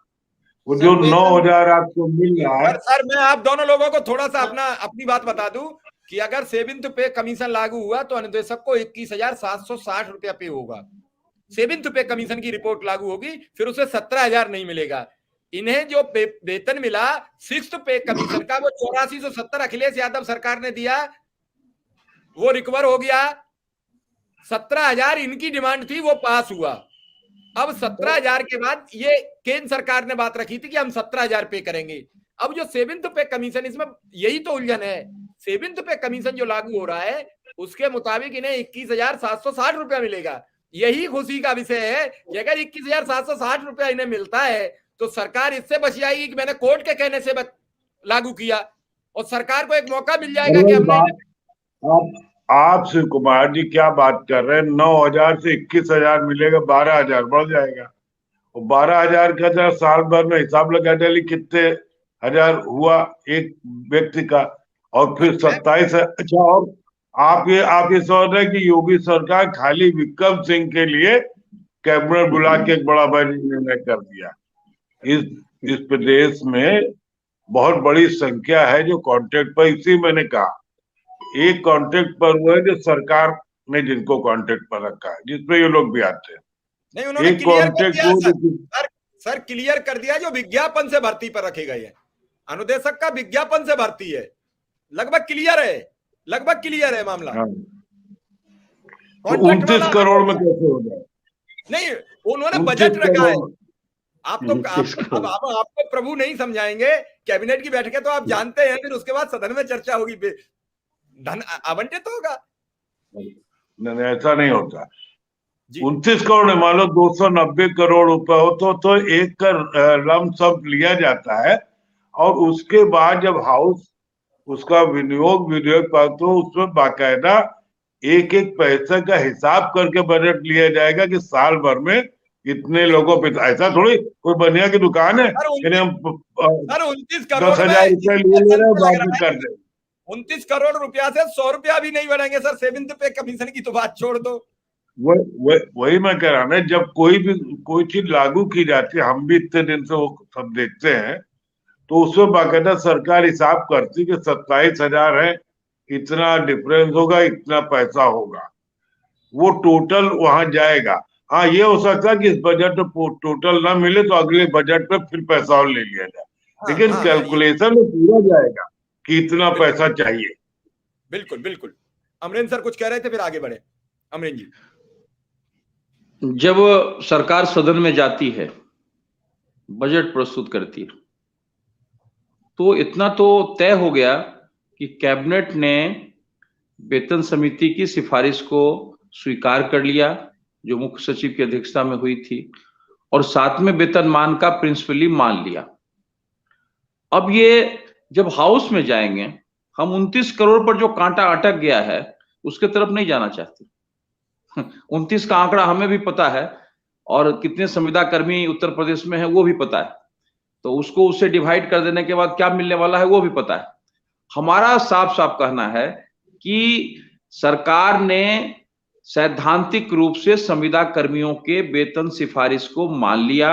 वो जो 9,000 आपको मिल रहा है। सर मैं आप दोनों लोगों को थोड़ा सा अपनी बात बता दूं कि अगर सेवेंथ पे कमीशन लागू हुआ तो अनुदेशक को 21,760 रुपया पे होगा। सेवेंथ पे कमीशन की रिपोर्ट लागू होगी, फिर उसे 17,000 नहीं मिलेगा। इन्हें जो वेतन मिला सिक्स्थ पे कमीशन का वो 8470 अखिलेश यादव सरकार ने दिया, वो रिकवर हो गया। 17,000 इनकी डिमांड थी, वो पास हुआ। अब 17,000 के बाद ये केंद्र सरकार ने बात रखी थी कि हम 17,000 पे करेंगे। अब जो सेवेंथ पे कमीशन, इसमें यही तो उलझन है। सेवेंथ पे कमीशन जो लागू हो रहा है उसके मुताबिक इन्हें 21,760 रुपया मिलेगा। यही खुशी का विषय है कि अगर 21,760 रुपया इन्हें मिलता है तो सरकार इससे बच जाएगी कि मैंने कोर्ट के कहने से लागू किया, और सरकार को एक मौका मिल जाएगा कि हमने। आप शिव कुमार जी क्या बात कर रहे हैं? 9,000 से 21,000 मिलेगा, 12,000 बढ़ जाएगा। और 12,000 का जरा साल भर में हिसाब लगा डाली कितने हजार हुआ एक व्यक्ति का, और फिर 27। अच्छा, और आप ये सोच रहे हैं कि योगी सरकार खाली विक्रम सिंह के लिए कैबिनेट बुला के एक बड़ा निर्णय कर दिया। इस प्रदेश में बहुत बड़ी संख्या है जो कॉन्ट्रैक्ट पर, इसी मैंने कहा एक कॉन्ट्रैक्ट पर हुआ है जो सरकार ने जिनको कॉन्ट्रैक्ट पर रखा है, जिसपे ये लोग भी आते हैं। नहीं, उन्होंने क्लियर कर दिया सर, क्लियर कर दिया जो विज्ञापन से भर्ती पर रखे गए हैं। अनुदेशक का विज्ञापन से भर्ती है, लगभग क्लियर है मामला। 29 करोड़ में कैसे हो जाए? नहीं, उन्होंने बजट रखा है। आपको प्रभु नहीं समझाएंगे, कैबिनेट की बैठकें तो आप जानते हैं, फिर उसके बाद सदन में चर्चा होगी, धन आवंटित होगा। नहीं, ऐसा नहीं होता। 29 करोड़, मान लो 290 करोड़ रुपए हो तो एक का लम सब लिया जाता है, और उसके बाद जब हाउस उसका विनियोग तो उसमें बाकायदा एक एक पैसे का हिसाब करके बजट लिया जाएगा कि साल भर में इतने लोगों पे। ऐसा थोड़ी कोई बनिया की दुकान है, हम 10,000 रुपए ले ले रहे हैं, बाद में कर दे। 29 करोड़ रुपया से 100 रुपया भी नहीं बढ़ेंगे सर। सेवेंथ पे कमीशन की तो बात छोड़ दो। वही मैं कह रहा हूं, जब कोई चीज लागू की जाती है, हम भी इतने दिन से वो सब देखते हैं, तो उसमें बाकायदा सरकार हिसाब करती कि 27,000 है, इतना डिफरेंस होगा, इतना पैसा होगा, वो टोटल वहां जाएगा। हाँ, ये हो सकता है कि इस बजट में टोटल ना मिले तो अगले बजट में फिर पैसा और ले लिया जाए, लेकिन कैलकुलेशन में पूरा जाएगा कि इतना पैसा चाहिए। बिल्कुल बिल्कुल। अमरेंद्र सर कुछ कह रहे थे, फिर आगे बढ़े। अमरेंद्र जी, जब सरकार सदन में जाती है, बजट प्रस्तुत करती है, तो इतना तो तय हो गया कि कैबिनेट ने वेतन समिति की सिफारिश को स्वीकार कर लिया, जो मुख्य सचिव की अध्यक्षता में हुई थी, और 7वें वेतनमान का प्रिंसिपली मान लिया। अब ये जब हाउस में जाएंगे, हम 29 करोड़ पर जो कांटा अटक गया है उसके तरफ नहीं जाना चाहते। 29 का आंकड़ा हमें भी पता है, और कितने संविदा कर्मी उत्तर प्रदेश में है वो भी पता है, तो उसको उससे डिवाइड कर देने के बाद क्या मिलने वाला है वो भी पता है। हमारा साफ साफ कहना है कि सरकार ने सैद्धांतिक रूप से संविदा कर्मियों के वेतन सिफारिश को मान लिया।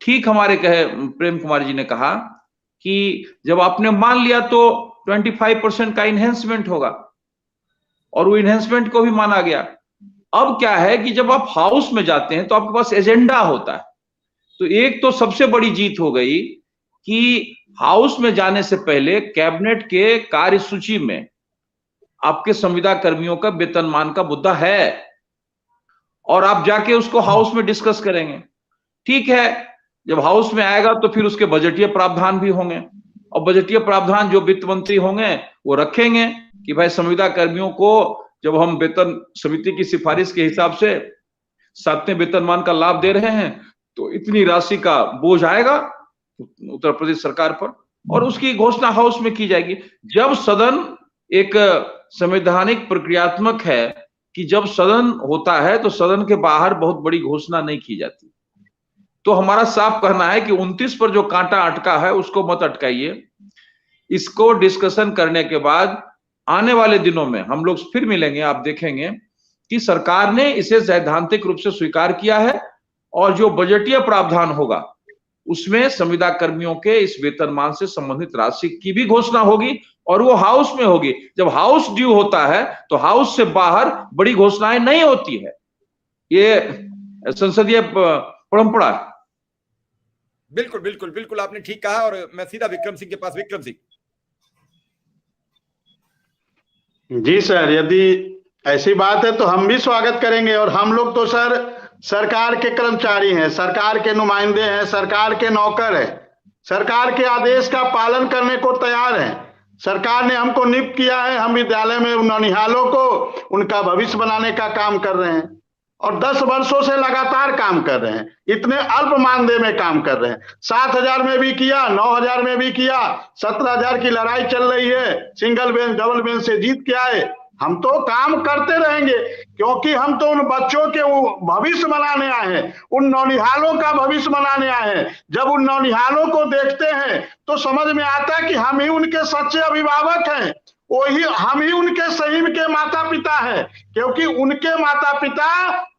ठीक हमारे कहे प्रेम कुमार जी ने कहा कि जब आपने मान लिया तो 25% का इनहेंसमेंट होगा, और वो इनहेंसमेंट को भी माना गया। अब क्या है कि जब आप हाउस में जाते हैं तो आपके पास एजेंडा होता है। तो एक तो सबसे बड़ी जीत हो गई कि हाउस में जाने से पहले कैबिनेट के कार्यसूची में आपके संविदा कर्मियों का वेतनमान का मुद्दा है, और आप जाके उसको हाउस में डिस्कस करेंगे। ठीक है, जब हाउस में आएगा तो फिर उसके बजटीय प्रावधान भी होंगे, और बजटीय प्रावधान जो वित्त मंत्री होंगे वो रखेंगे कि भाई संविदा कर्मियों को जब हम वेतन समिति की सिफारिश के हिसाब से 7वें वेतनमान का लाभ दे रहे हैं तो इतनी राशि का बोझ आएगा उत्तर प्रदेश सरकार पर, और उसकी घोषणा हाउस में की जाएगी। जब सदन एक संवैधानिक प्रक्रियात्मक है कि जब सदन होता है तो सदन के बाहर बहुत बड़ी घोषणा नहीं की जाती। तो हमारा साफ कहना है कि 29 पर जो कांटा अटका है उसको मत अटकाइए। इसको डिस्कशन करने के बाद आने वाले दिनों में हम लोग फिर मिलेंगे, आप देखेंगे कि सरकार ने इसे सैद्धांतिक रूप से स्वीकार किया है, और जो बजटीय प्रावधान होगा उसमें संविदा कर्मियों के इस वेतनमान से संबंधित राशि की भी घोषणा होगी, और वो हाउस में होगी। जब हाउस ड्यू होता है तो हाउस से बाहर बड़ी घोषणाएं नहीं होती है, ये संसदीय परंपरा है। बिल्कुल बिल्कुल बिल्कुल, आपने ठीक कहा। और मैं सीधा विक्रम सिंह के पास। विक्रम सिंह जी सर, यदि ऐसी बात है तो हम भी स्वागत करेंगे। और हम लोग तो सर सरकार के कर्मचारी हैं, सरकार के नुमाइंदे हैं, सरकार के नौकर हैं, सरकार के आदेश का पालन करने को तैयार हैं। सरकार ने हमको नियुक्त किया है, हम विद्यालय में नौनिहालों को उनका भविष्य बनाने का काम कर रहे हैं, और 10 वर्षों से लगातार काम कर रहे हैं। इतने अल्प मानदेय में काम कर रहे हैं। 7,000 में भी किया, 9,000 में भी किया, 17,000 की लड़ाई चल रही है, सिंगल बेंच डबल बेंच से जीत के आए। हम तो काम करते रहेंगे, क्योंकि हम तो उन बच्चों के भविष्य बनाने आए हैं, उन नौनिहालों का भविष्य बनाने आए हैं। जब उन नौनिहालों को देखते हैं तो समझ में आता है कि हम ही उनके सच्चे अभिभावक हैं, वही हम ही उनके सही के माता पिता हैं। क्योंकि उनके माता पिता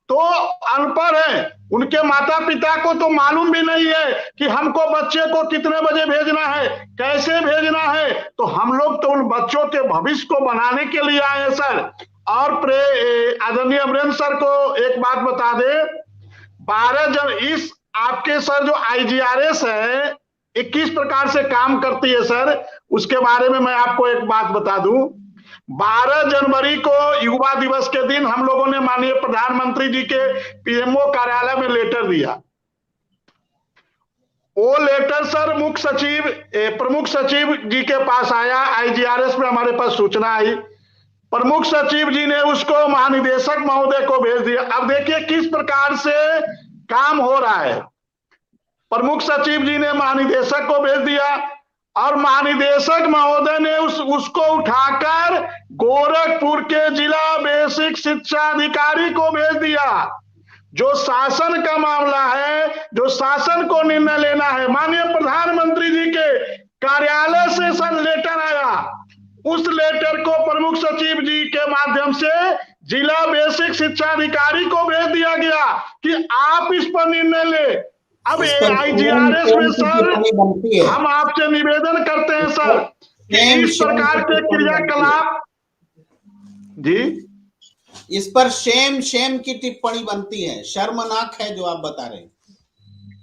तो अनपढ़ हैं, उनके माता पिता को तो मालूम भी नहीं है कि हमको बच्चे को कितने बजे भेजना है, कैसे भेजना है। तो हम लोग तो उन बच्चों के भविष्य को बनाने के लिए आए हैं सर। और आदरणीय अमरेंद्र सर को एक बात बता दे, 12 जन इस आपके सर जो IGRS है 21 प्रकार से काम करती है सर, उसके बारे में मैं आपको एक बात बता दूं। 12 जनवरी को युवा दिवस के दिन हम लोगों ने माननीय प्रधानमंत्री जी के PMO कार्यालय में लेटर दिया। वो लेटर सर प्रमुख सचिव जी के पास आया, IGRS में हमारे पास सूचना आई, प्रमुख सचिव जी ने उसको महानिदेशक महोदय को भेज दिया। अब देखिए किस प्रकार से काम हो रहा है। प्रमुख सचिव जी ने महानिदेशक को भेज दिया, और महानिदेशक महोदय ने उसको उठाकर गोरखपुर के जिला बेसिक शिक्षा अधिकारी को भेज दिया। जो शासन का मामला है, जो शासन को निर्णय लेना है, माननीय प्रधानमंत्री जी के कार्यालय से सर लेटर आया, उस लेटर को प्रमुख सचिव जी के माध्यम से जिला बेसिक शिक्षा अधिकारी को भेज दिया गया कि आप इस पर निर्णय ले। अब IGRS में सर हम आपसे निवेदन करते हैं सर कि इस प्रकार के क्रियाकलाप जी इस पर शेम की टिप्पणी बनती है, शर्मनाक है जो आप बता रहे हैं।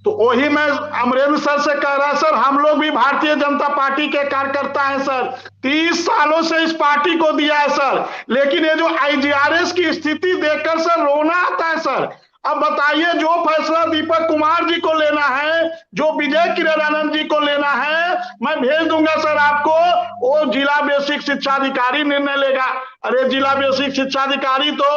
तो वही मैं अमरेंद्र सर से कह रहा सर, हम लोग भी भारतीय जनता पार्टी के कार्यकर्ता हैं सर, 30 सालों से इस पार्टी को दिया है सर, लेकिन ये जो IGRS की स्थिति देखकर सर रोना आता है सर। अब बताइए, जो फैसला दीपक कुमार जी को लेना है, जो विजय किरणानंद जी को लेना है, मैं भेज दूंगा सर आपको, वो जिला बेसिक शिक्षा अधिकारी निर्णय लेगा। अरे जिला बेसिक शिक्षा अधिकारी तो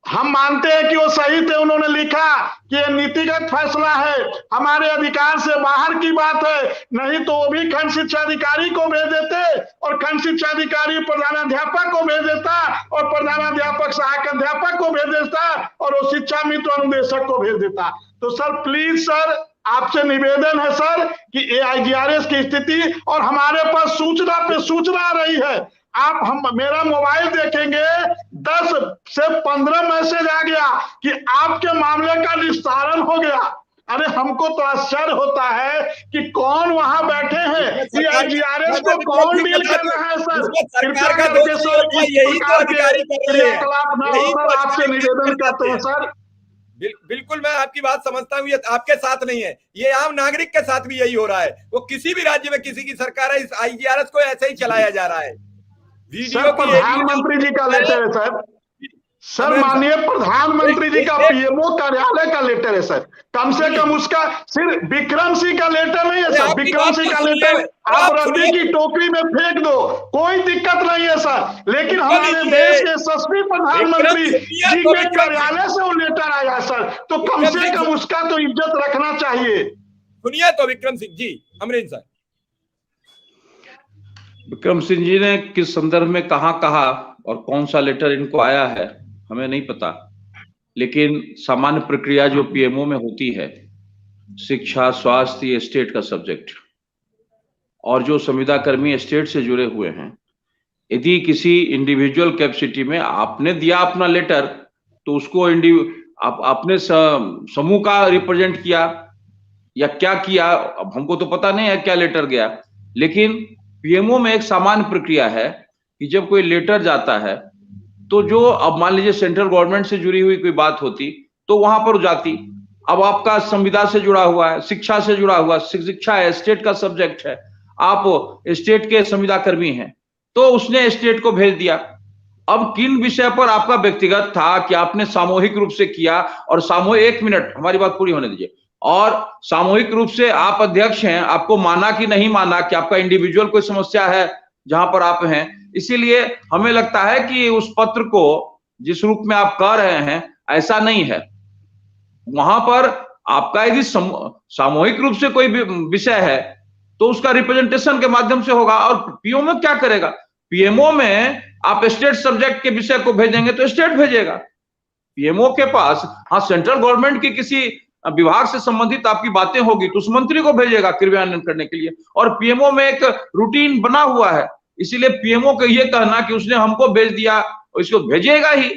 हम मानते हैं कि वो सही थे, उन्होंने लिखा कि ये नीतिगत फैसला है, हमारे अधिकार से बाहर की बात है, नहीं तो वो भी खंड शिक्षा अधिकारी को भेज देते और खंड शिक्षा अधिकारी प्रधानाध्यापक को भेज देता और प्रधानाध्यापक सहायक अध्यापक को भेज देता और वो शिक्षा मित्र अनुदेशक को भेज देता। तो सर प्लीज सर, आपसे निवेदन है सर कि AIGRS की स्थिति, और हमारे पास सूचना पे सूचना आ रही है, आप हम मेरा मोबाइल देखेंगे 10 से 15 मैसेज आ गया कि आपके मामले का निस्तारण हो गया। अरे हमको तो आश्चर्य होता है कि कौन वहां बैठे हैं, AIGRS को कौन डील कर रहा है सर। सरकार का दोष नहीं होता, यही तो अधिकारी कर रहे हैं। क्रियाकलाप न हो सर, आपसे निवेदन करते हैं सर। बिल्कुल मैं आपकी बात समझता हूँ, ये आपके साथ नहीं है, ये आम नागरिक के साथ भी यही हो रहा है। वो किसी भी राज्य में किसी की सरकार है, इस IGRS को ऐसे ही चलाया जा रहा है। सर प्रधानमंत्री जी का लेटर है सर, सर माननीय प्रधानमंत्री जी का PMO कार्यालय का लेटर है सर, कम से कम उसका सिर्फ विक्रम सिंह का लेटर नहीं है सर, विक्रम सिंह का लेटर आप रद्दी की टोकरी में फेंक दो, कोई दिक्कत नहीं है सर, लेकिन हमारे देश के यशस्वी प्रधानमंत्री जी के कार्यालय से वो लेटर आया सर, तो कम से कम उसका तो इज्जत रखना चाहिए। सुनिए तो विक्रम सिंह जी, अमरीन सर। विक्रम सिंह जी ने किस संदर्भ में कहा और कौन सा लेटर इनको आया है हमें नहीं पता, लेकिन सामान्य प्रक्रिया जो PMO में होती है, शिक्षा स्वास्थ्य ये स्टेट का सब्जेक्ट, और जो संविदा कर्मी स्टेट से जुड़े हुए हैं, यदि किसी इंडिविजुअल कैपेसिटी में आपने दिया अपना लेटर तो उसको अपने समूह का रिप्रेजेंट किया या क्या किया, अब हमको तो पता नहीं है क्या लेटर गया, लेकिन PMO में एक सामान्य प्रक्रिया है कि जब कोई लेटर जाता है तो जो, अब मान लीजिए सेंट्रल गवर्नमेंट से जुड़ी हुई कोई बात होती तो वहां पर जाती, अब आपका संविदा से जुड़ा हुआ है, शिक्षा से जुड़ा हुआ, शिक्षा है, स्टेट का सब्जेक्ट है, आप स्टेट के संविदा कर्मी हैं, तो उसने स्टेट को भेज दिया। अब किन विषय पर आपका व्यक्तिगत था कि आपने सामूहिक रूप से किया, और सामूहिक, 1 मिनट हमारी बात पूरी होने दीजिए, और सामूहिक रूप से आप अध्यक्ष हैं, आपको माना कि नहीं माना कि आपका इंडिविजुअल कोई समस्या है जहां पर आप हैं, इसीलिए हमें लगता है कि उस पत्र को जिस रूप में आप कह रहे हैं ऐसा नहीं है। वहां पर आपका यदि सामूहिक रूप से कोई विषय है तो उसका रिप्रेजेंटेशन के माध्यम से होगा। और PMO क्या करेगा, PMO में आप स्टेट सब्जेक्ट के विषय को भेजेंगे तो स्टेट भेजेगा। PMO के पास, हाँ, सेंट्रल गवर्नमेंट की किसी विभाग से संबंधित आपकी बातें होगी तो उस मंत्री को भेजेगा क्रियान्वयन करने के लिए, और PMO में एक रूटीन बना हुआ है, इसीलिए PMO को यह कहना कि उसने हमको भेज दिया, इसको भेजेगा ही।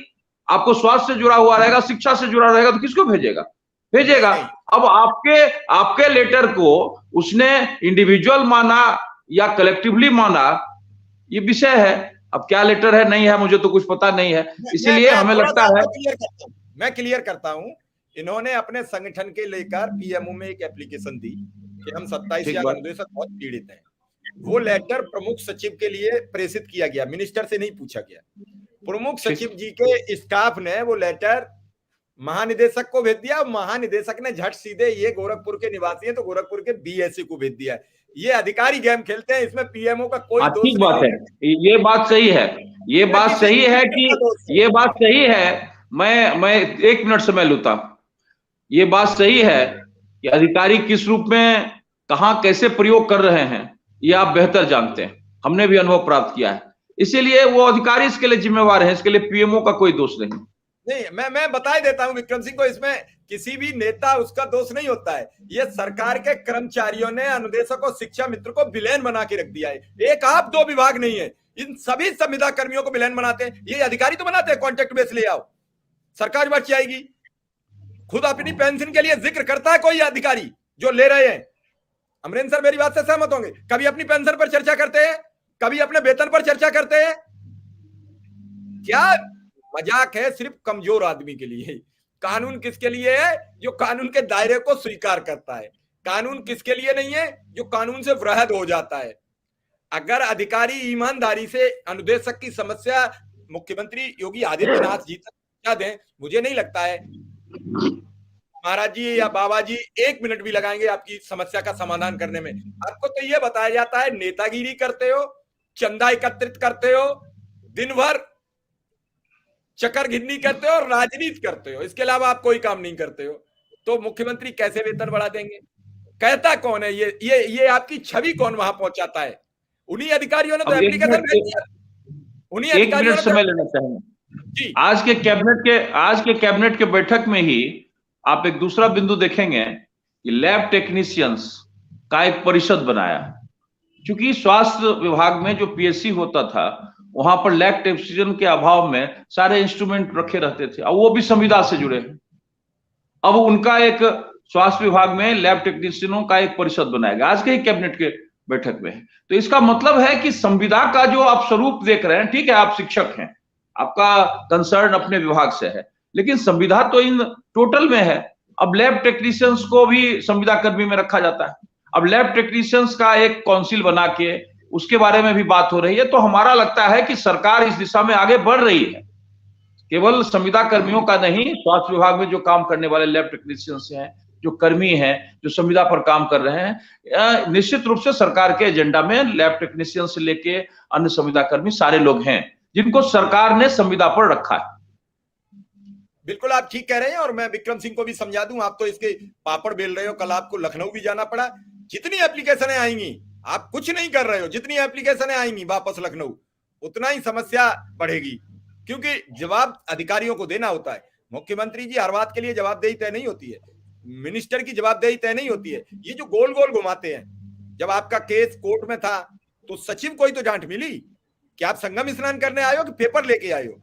आपको स्वास्थ्य से जुड़ा हुआ रहेगा, शिक्षा से जुड़ा रहेगा तो किसको भेजेगा? अब आपके लेटर को उसने इंडिविजुअल माना या कलेक्टिवली माना, ये विषय है। अब क्या लेटर है नहीं है मुझे तो कुछ पता नहीं है, इसीलिए हमें लगता है, मैं क्लियर करता हूं, इन्होंने अपने संगठन के लेकर PMO में एक एप्लीकेशन दी कि हम 27 अनुदेशक बहुत पीड़ित हैं। वो लेटर प्रमुख सचिव के लिए प्रेषित किया गया, मिनिस्टर से नहीं पूछा गया। प्रमुख सचिव जी के स्टाफ ने वो लेटर महानिदेशक को भेज दिया, महानिदेशक ने झट सीधे, ये गोरखपुर के निवासी हैं तो गोरखपुर के BSc को भेज दिया। ये अधिकारी गेम खेलते हैं, इसमें PMO का कोई दोष ठीक बात है, ये बात सही है, ये बात सही है कि ये बात सही है। मैं 1 मिनट समय लूता, ये बात सही है कि अधिकारी किस रूप में कहां कैसे प्रयोग कर रहे हैं ये आप बेहतर जानते हैं, हमने भी अनुभव प्राप्त किया है, इसीलिए वो अधिकारी इसके लिए जिम्मेवार है, इसके लिए PMO का कोई दोष नहीं। मैं बता देता हूं विक्रम सिंह को, इसमें किसी भी नेता उसका दोष नहीं होता है। ये सरकार के कर्मचारियों ने अनुदेशक और शिक्षा मित्र को विलेन बना के रख दिया है। एक आप 2 विभाग नहीं है, इन सभी संविदा कर्मियों को विलेन बनाते हैं। ये अधिकारी तो बनाते हैं, कॉन्ट्रैक्ट बेस ले आओ, सरकार बच जाएगी। खुद अपनी पेंशन के लिए जिक्र करता है कोई अधिकारी जो ले रहे हैं। अमरेंद्र सर मेरी बात से सहमत होंगे, कभी अपनी पेंशन पर चर्चा करते हैं, कभी अपने वेतन पर चर्चा करते हैं? क्या मजाक है सिर्फ कमजोर आदमी के लिए। कानून किसके लिए है? जो कानून के दायरे को स्वीकार करता है। कानून किसके लिए नहीं है? जो कानून से वृहद हो जाता है। अगर अधिकारी ईमानदारी से अनुदेशक की समस्या मुख्यमंत्री योगी आदित्यनाथ जी तक पहुंचा दें, मुझे नहीं लगता है महाराज जी या बाबा जी 1 मिनट भी लगाएंगे आपकी समस्या का समाधान करने में। आपको तो ये बताया जाता है नेतागिरी करते हो, चंदा एकत्रित करते हो, दिन भर चक्कर घिन्नी करते हो और राजनीति करते हो, इसके अलावा आप कोई काम नहीं करते हो। तो मुख्यमंत्री कैसे वेतन बढ़ा देंगे? कहता कौन है ये आपकी छवि कौन वहां पहुंचाता है? उन्हीं अधिकारियों ने तो अब एप्लीकेशन भेज दिया, उन्हीं एक अधिकारियों मिनट ने समय लेना चाहेंगे। जी आज के कैबिनेट के बैठक में ही आप एक दूसरा बिंदु देखेंगे कि लैब टेक्नीशियंस का एक परिषद बनाया, क्योंकि स्वास्थ्य विभाग में जो पीएससी होता था वहां पर लैब टेक्नीशियन के अभाव में सारे इंस्ट्रूमेंट रखे रहते थे और वो भी संविदा से जुड़े हैं। अब उनका एक स्वास्थ्य विभाग में लैब टेक्नीशियनों का एक परिषद बनाया गया आज के ही कैबिनेट के बैठक में। तो इसका मतलब है कि संविदा का जो आप स्वरूप देख रहे हैं, ठीक है आप शिक्षक हैं, आपका कंसर्न अपने विभाग से है, लेकिन संविदा तो इन टोटल में है। अब लैब टेक्नीशियंस को भी संविदा कर्मी में रखा जाता है। अब लैब टेक्नीशियंस का एक काउंसिल बना के उसके बारे में भी बात हो रही है। तो हमारा लगता है कि सरकार इस दिशा में आगे बढ़ रही है, केवल संविदा कर्मियों का नहीं, स्वास्थ्य विभाग में जो काम करने वाले लैब टेक्नीशियंस हैं, जो कर्मी हैं, जो संविदा पर काम कर रहे हैं, निश्चित रूप से सरकार के एजेंडा में लैब टेक्नीशियन से लेके अन्य संविदा कर्मी सारे लोग हैं जिनको सरकार ने संविदा पर रखा है। बिल्कुल आप ठीक कह रहे हैं और मैं विक्रम सिंह को भी समझा दूं, आप तो इसके पापड़ बेल रहे हो, कल आपको लखनऊ भी जाना पड़ा। जितनी एप्लीकेशनें आएंगी, आप कुछ नहीं कर रहे हो, जितनी एप्लीकेशनें आएंगी वापस लखनऊ, उतना ही समस्या बढ़ेगी, क्योंकि जवाब अधिकारियों को देना होता है। मुख्यमंत्री जी हर बात के लिए जवाबदेही तय नहीं होती है, मिनिस्टर की जवाबदेही तय नहीं होती है। ये जो गोल गोल घुमाते हैं, जब आपका केस कोर्ट में था तो सचिव को ही तो डांट मिली कि आप संगम स्नान करने आए हो कि पेपर लेके आए हो।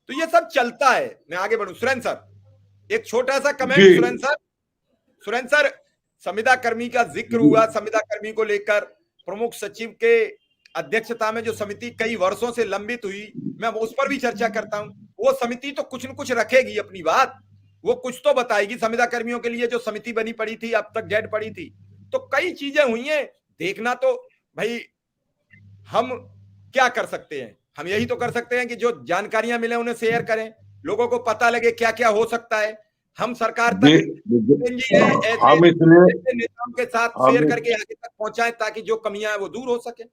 तो ये सब चलता है। मैं आगे बढ़ूं, सुरेंद्र सर एक छोटा सा कमेंट। सुरेंद्र सर संविदा कर्मी का जिक्र हुआ, संविदा कर्मी को लेकर प्रमुख सचिव के अध्यक्षता में जो समिति कई वर्षों से लंबित हुई, मैं उस पर भी चर्चा करता हूं। वो समिति तो कुछ न कुछ रखेगी अपनी बात, वो कुछ तो बताएगी। संविदा कर्मियों के लिए जो समिति बनी पड़ी थी, अब तक डेड पड़ी थी, तो कई चीजें हुई हैं। देखना तो भाई हम क्या कर सकते हैं, हम यही तो कर सकते हैं कि जो जानकारियां मिले उन्हें शेयर करें, लोगों को पता लगे क्या क्या हो सकता है। हम सरकार तक हम इसलिए ऐसे नेताओं के साथ शेयर करके आगे तक पहुंचाएं ताकि जो कमियां हैं वो दूर हो सके।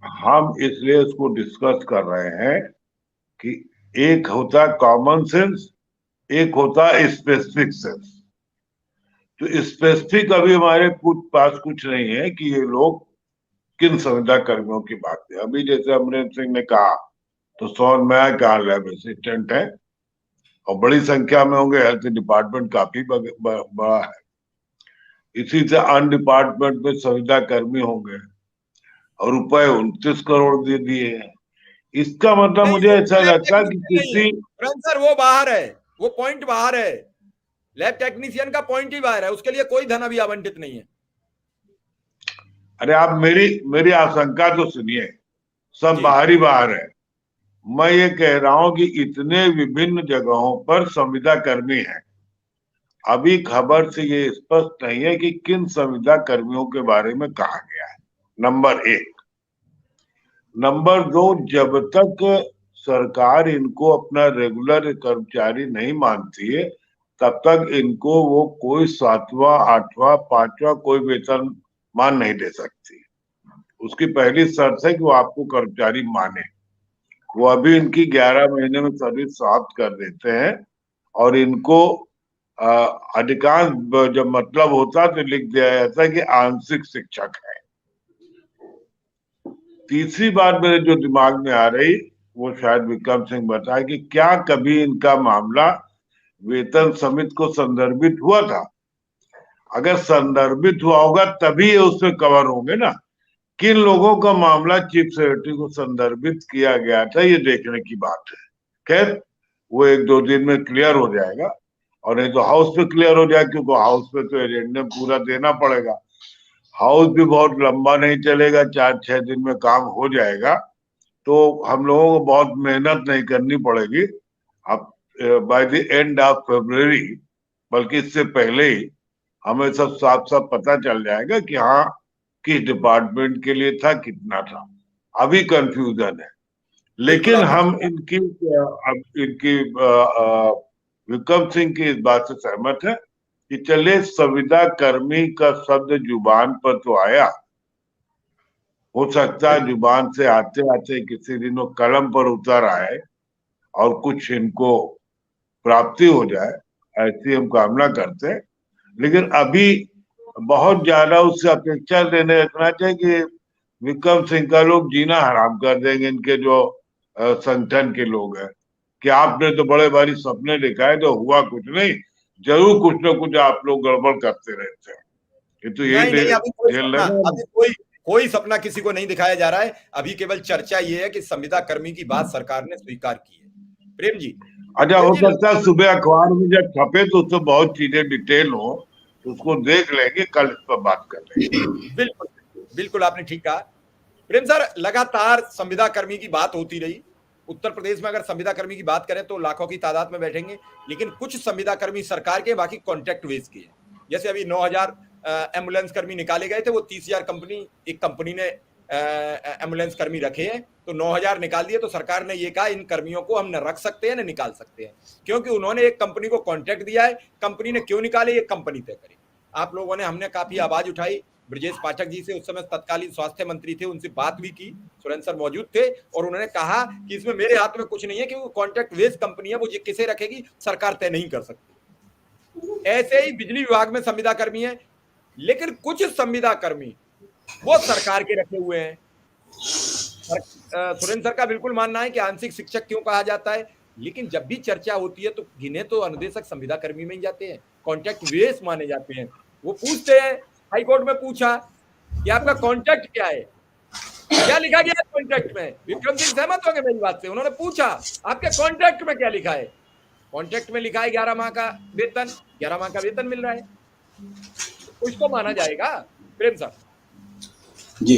हम इसलिए इसको डिस्कस कर रहे हैं कि एक होता कॉमन सेंस, एक होता स्पेसिफिक सेंस। तो स्पेसिफिक अभी हमारे पास कुछ नहीं है कि ये लोग किन संविदा कर्मियों की बात है। अभी जैसे अमरेंद्र सिंह ने कहा तो सोन मैं क्या लैब असिस्टेंट है और बड़ी संख्या में होंगे, हेल्थ डिपार्टमेंट काफी बड़ा है, इसी से अन्य डिपार्टमेंट में संविदा कर्मी होंगे और रुपए 29 करोड़ दे दिए हैं। इसका मतलब मुझे ऐसा लगता है कि किसी सर वो बाहर है, वो पॉइंट बाहर है, लैब टेक्नीशियन का पॉइंट ही बाहर है, उसके लिए कोई धन अभी आवंटित नहीं है। अरे आप मेरी आशंका तो सुनिए, सब बाहर ही बाहर है। मैं ये कह रहा हूं कि इतने विभिन्न जगहों पर संविदा कर्मी हैं, अभी खबर से ये स्पष्ट नहीं है कि किन संविदा कर्मियों के बारे में कहा गया है, नंबर 1। नंबर 2, जब तक सरकार इनको अपना रेगुलर कर्मचारी नहीं मानती है तब तक इनको वो कोई 7वां 8वां 5वां कोई वेतन मान नहीं दे सकती। उसकी पहली शर्त है कि वो आपको कर्मचारी माने। वो अभी इनकी 11 महीने में सर्विस समाप्त कर देते हैं और इनको अधिकांश जब मतलब होता तो लिख दिया जाता है कि आंशिक शिक्षक है। तीसरी बात मेरे जो दिमाग में आ रही, वो शायद विक्रम सिंह बताए कि क्या कभी इनका मामला वेतन समिति को संदर्भित हुआ था। अगर संदर्भित हुआ होगा तभी ये उसमें कवर होंगे ना। किन लोगों का मामला चीफ सेक्रेटरी को संदर्भित किया गया था, ये देखने की बात है। खैर वो 1-2 दिन में क्लियर हो जाएगा, और नहीं तो हाउस पे क्लियर हो जाएगा, क्योंकि हाउस पे तो एजेंडा पूरा देना पड़ेगा। हाउस भी बहुत लंबा नहीं चलेगा, 4-6 दिन में काम हो जाएगा। तो हम लोगों को बहुत मेहनत नहीं करनी पड़ेगी। अब by the end of February, बल्कि इससे पहले ही हमें सब साफ साफ पता चल जाएगा कि हाँ किस डिपार्टमेंट के लिए था, कितना था। अभी कंफ्यूजन है, लेकिन हम इनकी विक्रम सिंह की इस बात से सहमत है कि चले संविदा कर्मी का शब्द जुबान पर तो आया, हो सकता है जुबान से आते आते किसी दिन वो कलम पर उतर आए और कुछ इनको प्राप्ति हो जाए, ऐसी हम कामना करते हैं। लेकिन अभी बहुत ज्यादा उससे अपेक्षा लेने रखना चाहिए कि विक्रम सिंह का लोग जीना हराम कर देंगे, इनके जो संगठन के लोग हैं, कि आपने तो बड़े भारी सपने दिखाए तो हुआ कुछ नहीं, जरूर कुछ ना कुछ आप लोग गड़बड़ करते रहते हैं। ये तो यही नहीं, अभी कोई झेल सपना, रहे अभी कोई सपना किसी को नहीं दिखाया जा रहा है। अभी केवल चर्चा ये है कि संविदा कर्मी की बात सरकार ने स्वीकार की है। प्रेम जी, अच्छा, हो सकता है सुबह अखबार में जब छपे तो उसमें बहुत चीजें डिटेल हो, तो उसको देख लेंगे, कल इस पर बात कर लेंगे। बिल्कुल बिल्कुल, आपने ठीक कहा। प्रेम सर, लगातार संविदा कर्मी की बात होती रही। उत्तर प्रदेश में अगर संविदा कर्मी की बात करें तो लाखों की तादाद में बैठेंगे, लेकिन कुछ संविदा कर्मी सरकार के, बाकी कॉन्ट्रैक्ट बेस के हैं। जैसे अभी 9,000 एम्बुलेंस कर्मी निकाले गए थे, वो 30,000 एक कंपनी ने एम्बुलेंस कर्मी रखे हैं, तो 9,000 निकाल दिए। तो सरकार ने ये कहा इन कर्मियों को हम न रख सकते हैं न निकाल सकते हैं, क्योंकि उन्होंने एक कंपनी को कॉन्ट्रैक्ट दिया है। कंपनी ने क्यों निकाले ये कंपनी तय करे। आप लोगों ने, हमने काफी आवाज उठाई ब्रजेश पाठक जी से, उस समय तत्कालीन स्वास्थ्य मंत्री थे, उनसे बात भी की, सुरेंद्र सर मौजूद थे, और उन्होंने कहा कि इसमें मेरे हाथ में कुछ नहीं है, क्योंकि कॉन्ट्रैक्ट बेस्ड कंपनी है, वो किसे रखेगी सरकार तय नहीं कर सकती। ऐसे ही बिजली विभाग में संविदा कर्मी है, लेकिन कुछ संविदा कर्मी वो सरकार के रखे हुए हैं। सुरेंद्र सर का बिल्कुल मानना है कि आंशिक शिक्षक क्यों कहा जाता है, लेकिन जब भी चर्चा होती है तो गिने तो अनुदेशक संविदा कर्मी में ही जाते हैं, कॉन्ट्रैक्ट बेस माने जाते हैं। वो पूछते हैं, हाईकोर्ट में पूछा कि आपका कॉन्ट्रैक्ट क्या है, क्या लिखा गया है कॉन्ट्रैक्ट में। विक्रम सिंह सहमत हो गए मेरी बात से, उन्होंने पूछा आपके कॉन्ट्रैक्ट में क्या लिखा है। कॉन्ट्रैक्ट में लिखा है 11 माह का वेतन, 11 माह का वेतन मिल रहा है, तो इसको माना जाएगा। प्रेम सर जी,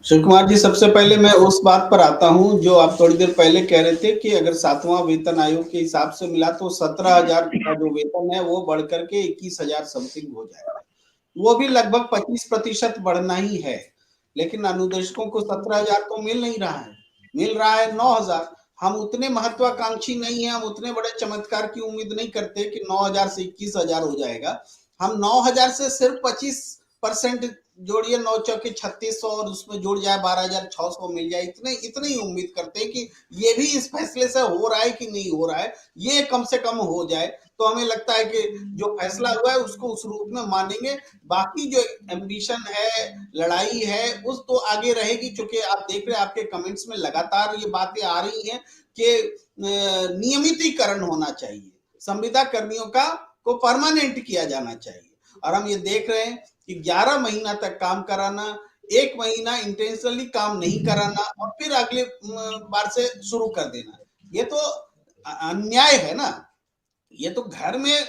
शिव कुमार जी, सबसे पहले मैं उस बात पर आता हूं जो आप थोड़ी देर पहले कह रहे थे कि अगर 7वां वेतन आयोग के हिसाब से मिला तो 17,000 का जो वेतन है वो बढ़कर के 21,000 समथिंग हो जाएगा। वो भी लगभग 25% बढ़ना ही है, लेकिन अनुदेशकों को 17,000 तो मिल नहीं रहा है, मिल रहा है 9,000। हम उतने महत्वाकांक्षी नहीं है, हम उतने बड़े चमत्कार की उम्मीद नहीं करते कि 9,000 से 21,000 हो जाएगा। हम 9,000 से सिर्फ 25% जोड़िए, 9 चौके 3600 और उसमें जुड़ जाए 12,600 मिल जाए, इतने ही उम्मीद करते हैं कि ये भी इस फैसले से हो रहा है कि नहीं हो रहा है, ये कम से कम हो जाए तो हमें लगता है कि जो फैसला हुआ है उसको उस रूप में मानेंगे। बाकी जो एम्बिशन है, लड़ाई है, उस तो आगे रहेगी, क्योंकि आप देख रहे हैं आपके कमेंट्स में लगातार ये बातें आ रही हैं कि नियमितीकरण होना चाहिए, संविदा कर्मियों को परमानेंट किया जाना चाहिए। और हम ये देख रहे हैं कि 11 महीना तक काम कराना, 1 महीना इंटेंशनली काम नहीं कराना और फिर अगले बार से शुरू कर देना, ये तो अन्याय है ना। ये तो घर में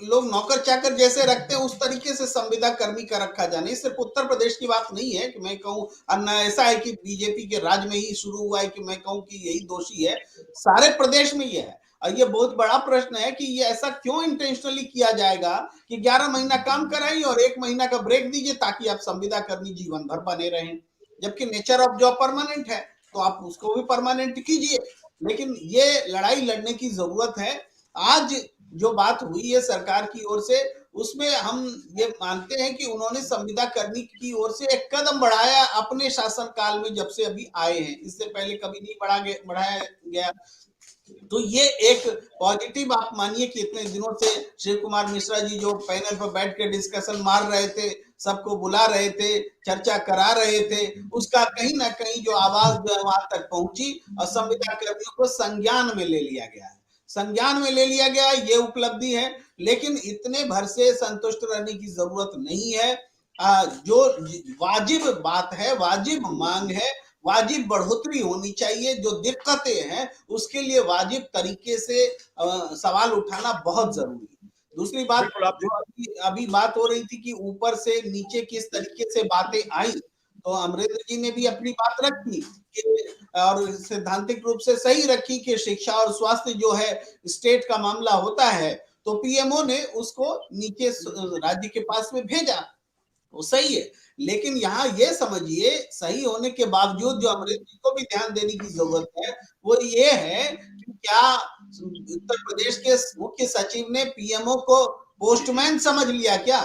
लोग नौकर चाकर जैसे रखते हैं उस तरीके से संविदा कर्मी का रखा जाना। ये सिर्फ उत्तर प्रदेश की बात नहीं है कि मैं कहूँ, ऐसा है कि बीजेपी के राज में ही शुरू हुआ है कि मैं कहूँ कि यही दोषी है, सारे प्रदेश में ये है। और ये बहुत बड़ा प्रश्न है कि ये ऐसा क्यों इंटेंशनली किया जाएगा कि 11 महीना काम कराइए और 1 महीना का ब्रेक दीजिए ताकि आप संविदा कर्मी जीवन भर बने रहें, जबकि नेचर ऑफ जॉब परमानेंट है, तो आप उसको भी परमानेंट कीजिए। लेकिन ये लड़ाई लड़ने की जरूरत है। आज जो बात हुई है सरकार की ओर से, उसमें हम ये मानते हैं कि उन्होंने संविदा कर्मी की ओर से एक कदम बढ़ाया अपने शासनकाल में, जब से अभी आए हैं, इससे पहले कभी नहीं बढ़ाया गया। तो ये एक पॉजिटिव आप मानिए कि इतने दिनों से शिव कुमार मिश्रा जी जो पैनल पर बैठ के डिस्कशन मार रहे थे, सबको बुला रहे थे, चर्चा करा रहे थे, उसका कहीं ना कहीं जो आवाज जो है वहां तक पहुंची और संविदा कर्मियों को संज्ञान में ले लिया गया है, संज्ञान में ले लिया गया, ये उपलब्धि है। लेकिन इतने भर से संतुष्ट रहने की जरूरत नहीं है। जो वाजिब बात है, वाजिब मांग है, वाजिब बढ़ोतरी होनी चाहिए। जो दिक्कतें हैं उसके लिए वाजिब तरीके से सवाल उठाना बहुत जरूरी है। दूसरी बात जो अभी बात हो रही थी कि ऊपर से नीचे किस तरीके से बातें आई, तो अमरेंद्र जी ने भी अपनी बात रखी और सैद्धांतिक रूप से सही रखी कि शिक्षा और स्वास्थ्य जो है स्टेट का मामला होता है, तो पीएमओ ने उसको नीचे राज्य के पास में भेजा। वो सही है, लेकिन यहाँ ये समझिए सही होने के बावजूद जो अमरीश जी को भी ध्यान देने की जरूरत है वो ये है कि क्या उत्तर प्रदेश के मुख्य सचिव ने पीएमओ को पोस्टमैन समझ लिया क्या?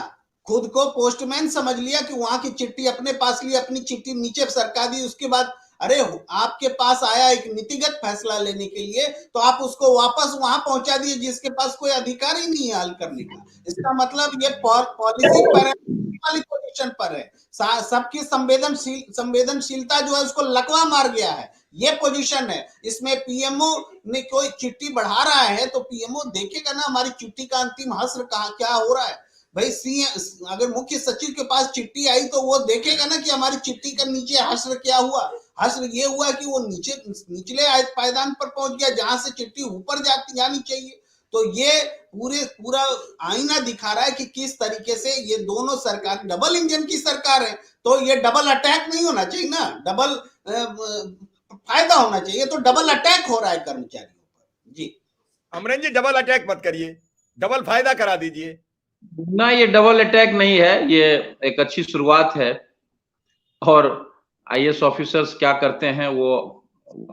खुद को पोस्टमैन समझ लिया कि वहां की चिट्ठी अपने पास ली, अपनी चिट्ठी नीचे सरका दी, उसके बाद अरे आपके पास आया एक नीतिगत फैसला लेने के लिए तो आप उसको वापस वहां पहुंचा दिए जिसके पास कोई अधिकार ही नहीं है हल करने का। इसका मतलब ये पॉलिसी पर वाली पोजीशन पर है, सबकी संवेदनशीलता जो है उसको लकवा मार गया है, ये पोजीशन है। इसमें पीएमओ ने कोई चिट्ठी बढ़ा रहा है तो पीएमओ देखेगा ना हमारी चिट्ठी का अंतिम हश्र कहाँ क्या हो रहा है। भाई अगर मुख्य सचिव के पास चिट्ठी आई तो वो देखेगा ना कि हमारी चिट्ठी का नीचे हश्र क्या हुआ। हश्र ये हुआ कि वो निचले पायदान पर पहुंच गया जहां से चिट्ठी ऊपर जानी चाहिए। तो ये पूरा आईना दिखा रहा है कि किस तरीके से ये दोनों सरकार डबल इंजन की सरकार है। तो ये डबल अटैक नहीं होना चाहिए ना, डबल फायदा होना चाहिए, तो डबल अटैक हो रहा है कर्मचारियों पर। जी अमरेंद्र जी, डबल अटैक मत करिए, डबल फायदा करा दीजिए ना। ये डबल अटैक नहीं है, ये एक अच्छी शुरुआत है। और आईएएस ऑफिसर्स क्या करते हैं वो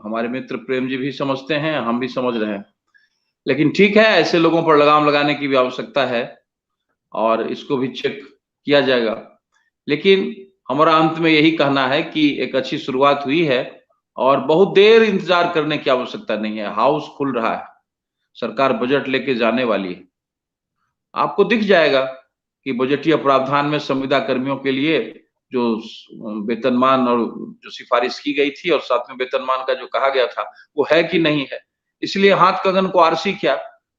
हमारे मित्र प्रेम जी भी समझते हैं, हम भी समझ रहे हैं। लेकिन ठीक है, ऐसे लोगों पर लगाम लगाने की भी आवश्यकता है और इसको भी चेक किया जाएगा। लेकिन हमारा अंत में यही कहना है कि एक अच्छी शुरुआत हुई है और बहुत देर इंतजार करने की आवश्यकता नहीं है। हाउस खुल रहा है, सरकार बजट लेके जाने वाली है। आपको दिख जाएगा कि बजटीय प्रावधान में संविदा कर्मियों के लिए जो वेतनमान और जो सिफारिश की गई थी और साथ में वेतनमान का जो कहा गया था वो है कि नहीं है। इसलिए हाथ कंगन को आरसी क्या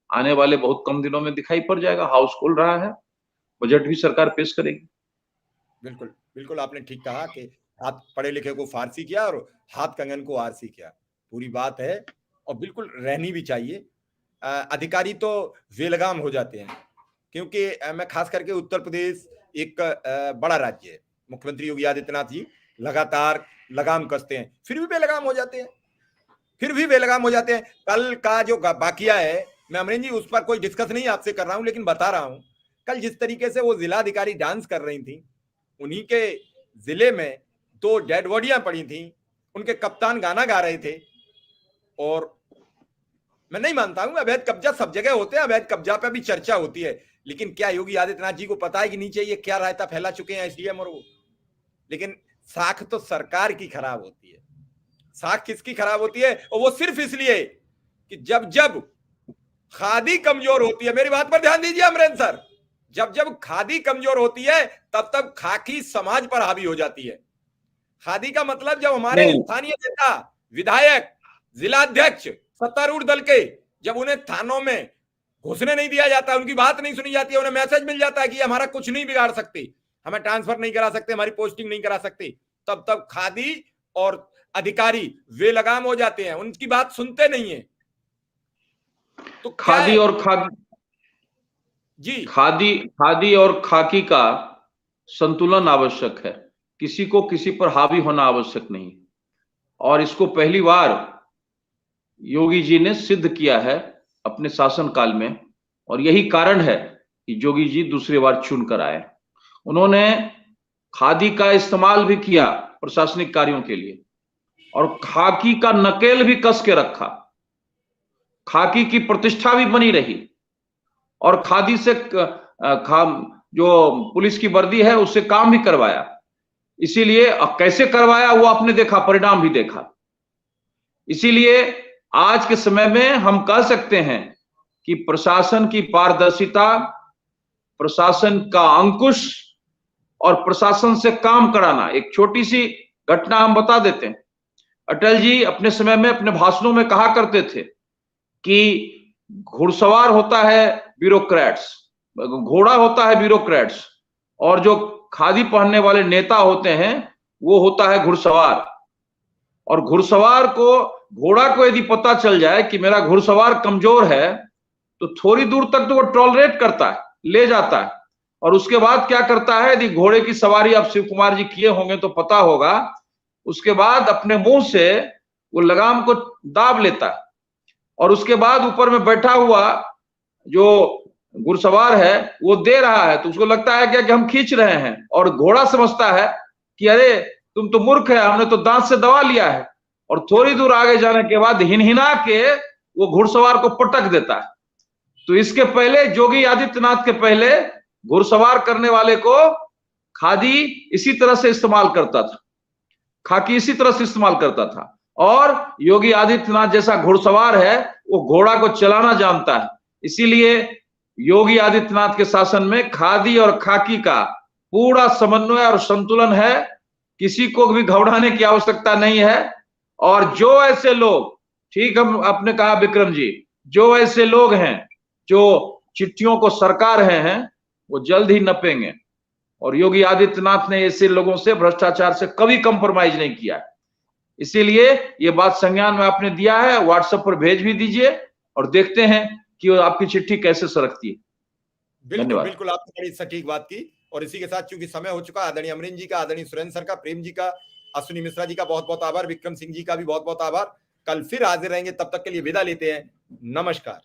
आने वाले बहुत कम दिनों में दिखाई पड़ जाएगा। हाउस खुल रहा है, बजट भी सरकार पेश करेगी। बिल्कुल बिल्कुल, आपने ठीक कहा कि हाथ पढ़े लिखे को फारसी किया और हाथ कंगन को आरसी किया, पूरी बात है और बिल्कुल रहनी भी चाहिए। अधिकारी तो बेलगाम हो जाते हैं, क्योंकि मैं खास करके उत्तर प्रदेश एक बड़ा राज्य है, मुख्यमंत्री योगी आदित्यनाथ जी लगातार लगाम कसते हैं, फिर भी बेलगाम हो जाते हैं, कल का जो बाकिया है, मैं अमरेंद्र जी उस पर कोई डिस्कस नहीं आपसे कर रहा हूं, लेकिन बता रहा हूं कल जिस तरीके से वो जिलाधिकारी डांस कर रही थी, उन्हीं के जिले में 2 डेड बॉडियां पड़ी थी, उनके कप्तान गाना गा रहे थे। और मैं नहीं मानता हूं अवैध कब्जा सब जगह होते हैं, अवैध कब्जा पे भी चर्चा होती है, लेकिन क्या योगी आदित्यनाथ जी को पता है कि नीचे ये क्या रायता फैला चुके हैं एसडीएम और वो? लेकिन साख तो सरकार की खराब होती है। साख किसकी खराब होती है? और वो सिर्फ इसलिए कि जब जब खादी कमजोर होती है, मेरी बात पर ध्यान दीजिए अमरेंद्र सर, जब खादी कमजोर होती है तब खाकी समाज पर हावी हो जाती है। खादी का मतलब जब हमारे स्थानीय नेता, विधायक, जिलाध्यक्ष, सत्तारूढ़ दल के जब उन्हें थानों में घुसने नहीं दिया जाता, उनकी बात नहीं सुनी जाती है, उन्हें मैसेज मिल जाता है कि हमारा कुछ नहीं बिगाड़ सकती, हमें ट्रांसफर नहीं करा सकते, हमारी पोस्टिंग नहीं करा सकती, तब खादी और अधिकारी वे लगाम हो जाते हैं, उनकी बात सुनते नहीं है। तो खादी और खादी और खाकी का संतुलन आवश्यक है, किसी को किसी पर हावी होना आवश्यक नहीं। और इसको पहली बार योगी जी ने सिद्ध किया है अपने शासनकाल में, और यही कारण है कि योगी जी दूसरी बार चुन कर आए। उन्होंने खादी का इस्तेमाल भी किया प्रशासनिक कार्यों के लिए और खाकी का नकेल भी कस के रखा, खाकी की प्रतिष्ठा भी बनी रही और खादी से जो पुलिस की वर्दी है उससे काम भी करवाया। इसीलिए कैसे करवाया वो आपने देखा, परिणाम भी देखा। इसीलिए आज के समय में हम कह सकते हैं कि प्रशासन की पारदर्शिता, प्रशासन का अंकुश और प्रशासन से काम कराना। एक छोटी सी घटना हम बता देते हैं। अटल जी अपने समय में अपने भाषणों में कहा करते थे कि घुड़सवार होता है ब्यूरोक्रेट्स, घोड़ा होता है ब्यूरोक्रेट्स, और जो खादी पहनने वाले नेता होते हैं वो होता है घुड़सवार। और घुड़सवार को, घोड़ा को यदि पता चल जाए कि मेरा घुड़सवार कमजोर है तो थोड़ी दूर तक तो वो टॉलरेट करता है, ले जाता है, और उसके बाद क्या करता है, यदि घोड़े की सवारी आप शिव कुमार जी किए होंगे तो पता होगा, उसके बाद अपने मुंह से वो लगाम को दाब लेता है और उसके बाद ऊपर में बैठा हुआ जो घुड़सवार है वो दे रहा है तो उसको लगता है क्या कि हम खींच रहे हैं, और घोड़ा समझता है कि अरे तुम तो मूर्ख है, हमने तो दांत से दबा लिया है, और थोड़ी दूर आगे जाने के बाद हिनहिना के वो घुड़सवार को पटक देता है। तो इसके पहले योगी आदित्यनाथ के पहले घुड़सवार करने वाले को खादी इसी तरह से इस्तेमाल करता था, खाकी इसी तरह से इस्तेमाल करता था, और योगी आदित्यनाथ जैसा घुड़सवार है वो घोड़ा को चलाना जानता है। इसीलिए योगी आदित्यनाथ के शासन में खादी और खाकी का पूरा समन्वय और संतुलन है, किसी को भी घबराने की आवश्यकता नहीं है। और जो ऐसे लोग, ठीक हम आपने कहा विक्रम जी, जो ऐसे लोग हैं जो चिट्ठियों को सरका रहे हैं वो जल्द ही नपेंगे, और योगी आदित्यनाथ ने ऐसे लोगों से भ्रष्टाचार से कभी कंप्रोमाइज नहीं किया। इसीलिए ये बात संज्ञान में आपने दिया है, व्हाट्सएप पर भेज भी दीजिए और देखते हैं कि आपकी चिट्ठी कैसे सरकती है। बिल्कुल धन्यवाद। बिल्कुल, आपने बड़ी सटीक बात की। और इसी के साथ चूंकि समय हो चुका, आदरणीय अमरीन जी का, आदरणीय सुरेंद्र सर का, प्रेम जी का, अश्विनी मिश्रा जी का बहुत बहुत आभार, विक्रम सिंह जी का भी बहुत बहुत आभार। कल फिर हाजिर रहेंगे, तब तक के लिए विदा लेते हैं। नमस्कार।